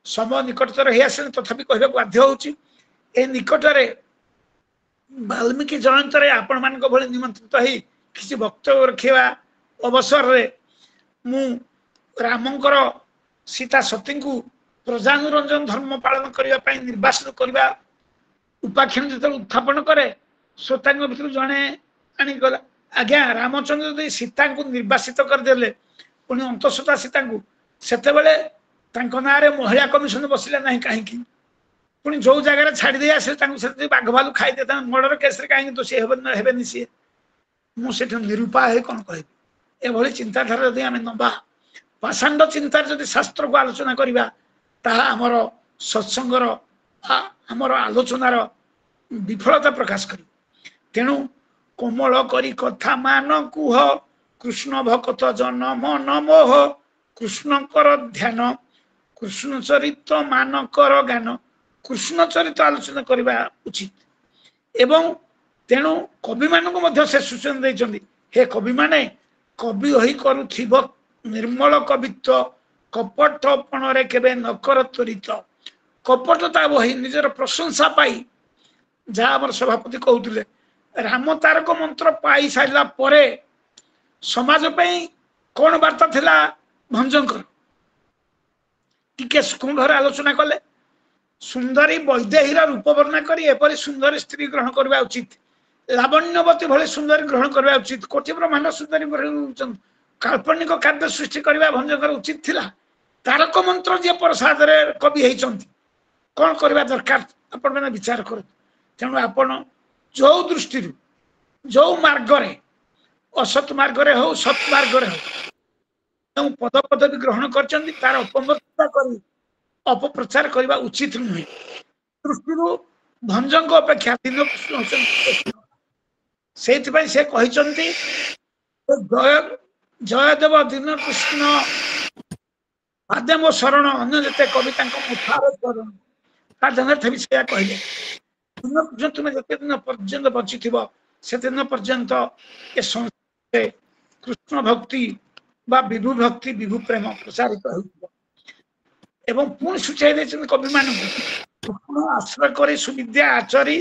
ସମୟ ନିକଟତର ହେଇ ଆସିଲେ ତଥାପି କହିବାକୁ ବାଧ୍ୟ ହଉଛି। ଏ ନିକଟରେ ବାଲ୍ମୀକି ଜୟନ୍ତରେ ଆପଣମାନଙ୍କ ଭଳି ନିମନ୍ତ୍ରିତ ହେଇ କିଛି ବକ୍ତବ୍ୟ ରଖିବା ଅବସରରେ ମୁଁ ରାମଙ୍କର ସୀତା ସତୀଙ୍କୁ ପ୍ରଜାନୁରଞ୍ଜନ ଧର୍ମ ପାଳନ କରିବା ପାଇଁ ନିର୍ବାସିତ କରିବା ଉପାଖ୍ୟାନ ଯେତେବେଳେ ଉତ୍ଥାପନ କରେ, ଶ୍ରୋତାଙ୍କ ଭିତରୁ ଜଣେ ଆଣିଗଲା, ଆଜ୍ଞା ରାମଚନ୍ଦ୍ର ଯଦି ସୀତାଙ୍କୁ ନିର୍ବାସିତ କରିଦେଲେ, ପୁଣି ଅନ୍ତଃସତ୍ତା ସୀତାଙ୍କୁ, ସେତେବେଳେ ତାଙ୍କ ନାଁରେ ମହିଳା କମିଶନ ବସିଲା ନାହିଁ କାହିଁକି? ପୁଣି ଯୋଉ ଜାଗାରେ ଛାଡ଼ି ଦେଇ ଆସିଲେ ତାଙ୍କୁ ସେଠି ବାଘ ଭାଲୁ ଖାଇଦିଏ, ତାଙ୍କ ମର୍ଡର କେସରେ କାହିଁକି ଦୋଷୀ ହେବେନି ସିଏ? ମୁଁ ସେଠି ନିରୁପାୟ ହେଇ କଣ କହିବି? ଏଭଳି ଚିନ୍ତାଧାରା ଯଦି ଆମେ ନବା, ପାଷାଣ୍ଡ ଚିନ୍ତାରେ ଯଦି ଶାସ୍ତ୍ରକୁ ଆଲୋଚନା କରିବା, ତାହା ଆମର ସତ୍ସଙ୍ଗର ଆମର ଆଲୋଚନାର ବିଫଳତା ପ୍ରକାଶ କରିବ। ତେଣୁ କୋମଳ କରି କଥା ମାନ କୁହ, କୃଷ୍ଣ ଭକତ ଜନ ମନ ମୋହ, କୃଷ୍ଣଙ୍କର ଧ୍ୟାନ, କୃଷ୍ଣ ଚରିତ୍ର ମାନଙ୍କର ଗାନ। କୃଷ୍ଣ ଚରିତ୍ର ଆଲୋଚନା କରିବା ଉଚିତ। ଏବଂ ତେଣୁ କବିମାନଙ୍କୁ ମଧ୍ୟ ସେ ସୂଚନା ଦେଇଛନ୍ତି, ହେ କବିମାନେ, କବି ହୋଇ କରୁଥିବ ନିର୍ମଳ କବିତ୍ୱ, କପଟପଣରେ କେବେ ନକର ତ୍ୱରିତ। କପଟତା ବହି ନିଜର ପ୍ରଶଂସା ପାଇ, ଯାହା ଆମର ସଭାପତି କହୁଥିଲେ, ରାମ ତାରକ ମନ୍ତ୍ର ପାଇ ସାରିଲା ପରେ ସମାଜ ପାଇଁ କଣ ବାର୍ତ୍ତା ଥିଲା ଭଞ୍ଜଙ୍କର, ଟିକେ ସୂକ୍ଷ୍ମ ଭାବରେ ଆଲୋଚନା କଲେ। ସୁନ୍ଦରୀ ବୈଦେହୀର ରୂପ ବର୍ଣ୍ଣନା କରି ଏପରି ସୁନ୍ଦରୀ ସ୍ତ୍ରୀ ଗ୍ରହଣ କରିବା ଉଚିତ, ଲାବଣ୍ୟବତୀ ଭଳି ସୁନ୍ଦରୀ ଗ୍ରହଣ କରିବା ଉଚିତ, କୋଟି ବ୍ରହ୍ମାଣ୍ଡ ସୁନ୍ଦରୀ କାଳ୍ପନିକ ଖାଦ୍ୟ ସୃଷ୍ଟି କରିବା ଭଞ୍ଜଙ୍କର ଉଚିତ ଥିଲା। ତାରକ ମନ୍ତ୍ର ଯିଏ ପ୍ରସାଦରେ କବି ହେଇଛନ୍ତି, କଣ କରିବା ଦରକାର ଆପଣମାନେ ବିଚାର କରନ୍ତୁ। ତେଣୁ ଆପଣ ଯୋଉ ଦୃଷ୍ଟିରୁ ଯୋଉ ମାର୍ଗରେ, ଅସତ୍ ମାର୍ଗରେ ହଉ ସତ୍ ମାର୍ଗରେ ହଉ, ଯେଉଁ ପଦ ପଦବୀ ଗ୍ରହଣ କରିଛନ୍ତି ତାର ଅପମର୍ତ୍ତା କରି ଅପପ୍ରଚାର କରିବା ଉଚିତ ନୁହେଁ। ଦୃଷ୍ଟିରୁ ଭଞ୍ଜଙ୍କ ଅପେକ୍ଷା ଦୀନକୃଷ୍ଣ ହେଉଛନ୍ତି। ସେଇଥିପାଇଁ ସେ କହିଛନ୍ତି ଜୟଦେବ ଦୀନକୃଷ୍ଣ ଆଦ୍ୟ ମୋ ଶରଣ ଅନ୍ୟ ଯେତେ କବିତାଙ୍କ ମୁଠାର ଶରଣ। ତା ଜନରେ ବି ସେୟା କହିଲେ ଦୀନକୃଷ୍ଣ ତୁମେ ଯେତେ ଦିନ ପର୍ଯ୍ୟନ୍ତ ବଞ୍ଚିଥିବ ସେଦିନ ପର୍ଯ୍ୟନ୍ତ ଏ ସଂସାରରେ କୃଷ୍ଣ ଭକ୍ତି ବା ବିଭୁ ଭକ୍ତି ବିଭୁ ପ୍ରେମ ପ୍ରସାରିତ ହେଉଥିବ। ଏବଂ ପୁଣି ସୂଚାଇ ଦେଇଛନ୍ତି କବିମାନଙ୍କୁ କୃଷ୍ଣ ଆଶ୍ରୟ କରି ସୁବିଦ୍ୟା ଆଚରି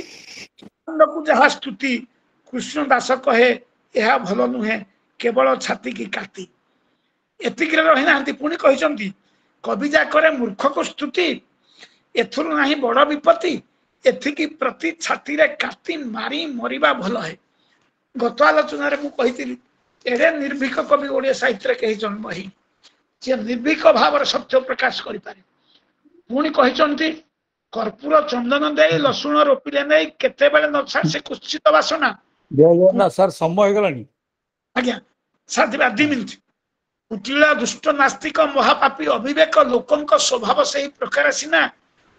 ଯାହା ସ୍ତୁତି କୃଷ୍ଣ ଦାସ କହେ ଏହା ଭଲ ନୁହେଁ କେବଳ ଛାତି କି କାତି। ଏତିକିରେ ରହିନାହାନ୍ତି, ପୁଣି କହିଛନ୍ତି କବି ଯାକରେ ମୂର୍ଖକୁ ସ୍ତୁତି ଏଥିରୁ ନାହିଁ ବଡ ବିପତ୍ତି ଏଥିକି ପ୍ରତି ଛାତିରେ କାତି ମାରି ମରିବା ଭଲ ହେ। ଗତ ଆଲୋଚନାରେ ମୁଁ କହିଥିଲି ଏଡେ ନିର୍ଭୀକ କବି ଓଡ଼ିଆ ସାହିତ୍ୟରେ କେହି ଜନ୍ମ ହେଇନି ଯିଏ ନିର୍ଭୀକ ଭାବରେ ସତ୍ୟ ପ୍ରକାଶ କରିପାରେ। ପୁଣି କହିଛନ୍ତି କର୍ପୂର ଚନ୍ଦନ ଦେଇ ଲସୁଣ ରୋପିଲେ ନେଇ କେତେବେଳେ ନ ଛାଡେ ସେ କୁତ୍ସିତ ବାସନା। ସାର୍ ସମୟ ହେଇଗଲାଣି। ଆଜ୍ଞା ସାର୍ ଦେବେ 2 ମିନିଟ। କୁଟିଳ ଦୁଷ୍ଟ ନାସ୍ତିକ ମହାପାପୀ ଅବିବେକ ଲୋକଙ୍କ ସ୍ୱଭାବ ସେହି ପ୍ରକାର ସିନା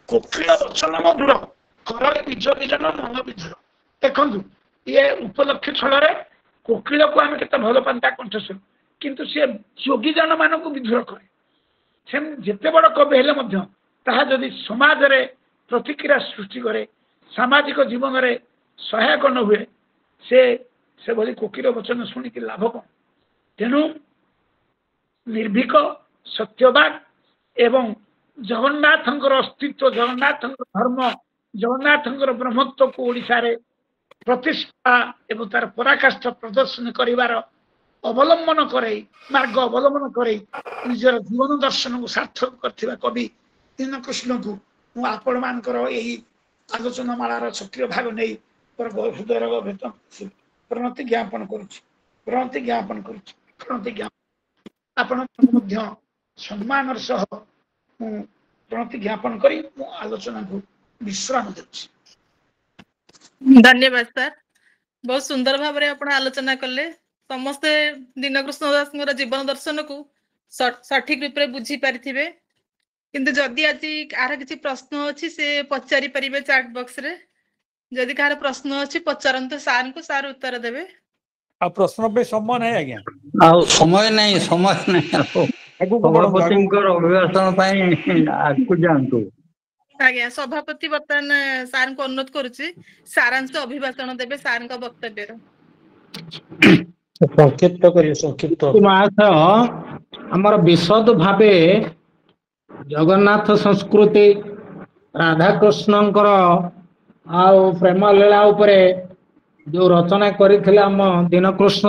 କୋକିଳ ବଚନ ମଧୁର କରରେ ନିଜ ବିଜନ ମନ ବିଧୁର। ଦେଖନ୍ତୁ ଇଏ ଉପଲକ୍ଷ ଛଳରେ କୋକିଳକୁ ଆମେ କେତେ ଭଲ ପାଆନ୍ତି ତା କଣ୍ଠସ୍ୱର, କିନ୍ତୁ ସିଏ ଯୋଗୀଜନ ମାନଙ୍କୁ ବିଧୁର କରେ। ସେ ଯେତେ ବଡ କବି ହେଲେ ମଧ୍ୟ ତାହା ଯଦି ସମାଜରେ ପ୍ରତିକ୍ରିୟା ସୃଷ୍ଟି କରେ ସାମାଜିକ ଜୀବନରେ ସହାୟକ ନ ହୁଏ ସେଭଳି କୋକିଳ ବଚନ ଶୁଣିକି ଲାଭ କଣ? ତେଣୁ ନିର୍ଭୀକ ସତ୍ୟବାଦ ଏବଂ ଜଗନ୍ନାଥଙ୍କର ଅସ୍ତିତ୍ୱ ଜଗନ୍ନାଥଙ୍କର ଧର୍ମ ଜଗନ୍ନାଥଙ୍କର ବ୍ରହ୍ମତ୍ୱକୁ ଓଡ଼ିଶାରେ ପ୍ରତିଷ୍ଠା ଏବଂ ତାର ପରାକାଷ୍ଠ ପ୍ରଦର୍ଶନ କରିବାର ଅବଲମ୍ବନ କରେଇ ମାର୍ଗ ଅବଲମ୍ବନ କରେଇ ନିଜର ଜୀବନ ଦର୍ଶନକୁ ସାର୍ଥକ କରିଥିବା କବି ଦୀନକୃଷ୍ଣଙ୍କୁ ମୁଁ ଆପଣମାନଙ୍କର ଏହି ଆଲୋଚନା ମାଳାର ସକ୍ରିୟ ଭାଗ ନେଇ ହୃଦୟର ପ୍ରଣତି ଜ୍ଞାପନ କରୁଛି ଆପଣ ମଧ୍ୟ ସମ୍ମାନର ସହ ମୁଁ ପ୍ରଣତି ଜ୍ଞାପନ କରି ମୁଁ ଆଲୋଚନାକୁ ବିଶ୍ରାମ ଦେଉଛି। ଧନ୍ୟବାଦ ସାର୍, ବହୁତ ସୁନ୍ଦର ଭାବରେ ଆପଣ ଆଲୋଚନା କଲେ। ସମସ୍ତେ ଦୀନକୃଷ୍ଣ ଦାସଙ୍କର ଜୀବନ ଦର୍ଶନକୁ ସଠିକ ରୂପରେ ବୁଝି ପାରିଥିବେ, କିନ୍ତୁ ଯଦି ଆଜି କାହାର କିଛି ପ୍ରଶ୍ନ ଅଛି ସେ ପଚାରି ପାରିବେ ଚାଟ୍ ବକ୍ସରେ। ଯଦି କାହାର ପ୍ରଶ୍ନ ଅଛି ପଚାରନ୍ତୁ ସାର୍ଙ୍କୁ, ସାର୍ ଉତ୍ତର ଦେବେ। ଆଉ ପ୍ରଶ୍ନ ପାଇଁ ସମୟ ନାହିଁ ଆଜ୍ଞା, ଆଉ ସମୟ ନାହିଁ ସଭାପତିଙ୍କର ଅଭିଭାଷଣ ପାଇଁ ଆଗକୁ ଯାଆନ୍ତୁ। ଆଜ୍ଞା ସଭାପତି ବର୍ତ୍ତମାନ ସାର୍ଙ୍କୁ ଅନୁରୋଧ କରୁଛି ସାରାଂଶ ଅଭିଭାଷଣ ଦେବେ ସାର୍ଙ୍କ ବକ୍ତବ୍ୟର। ସଂକ୍ଷିପ୍ତ କରିବେ ସଂକ୍ଷିପ୍ତ। ଆମର ବିଶଦ ଭାବେ ଜଗନ୍ନାଥ ସଂସ୍କୃତି ରାଧାକୃଷ୍ଣଙ୍କର ଆଉ ପ୍ରେମ ଲୀଳା ଉପରେ ଯୋଉ ରଚନା କରିଥିଲେ ଆମ ଦୀନକୃଷ୍ଣ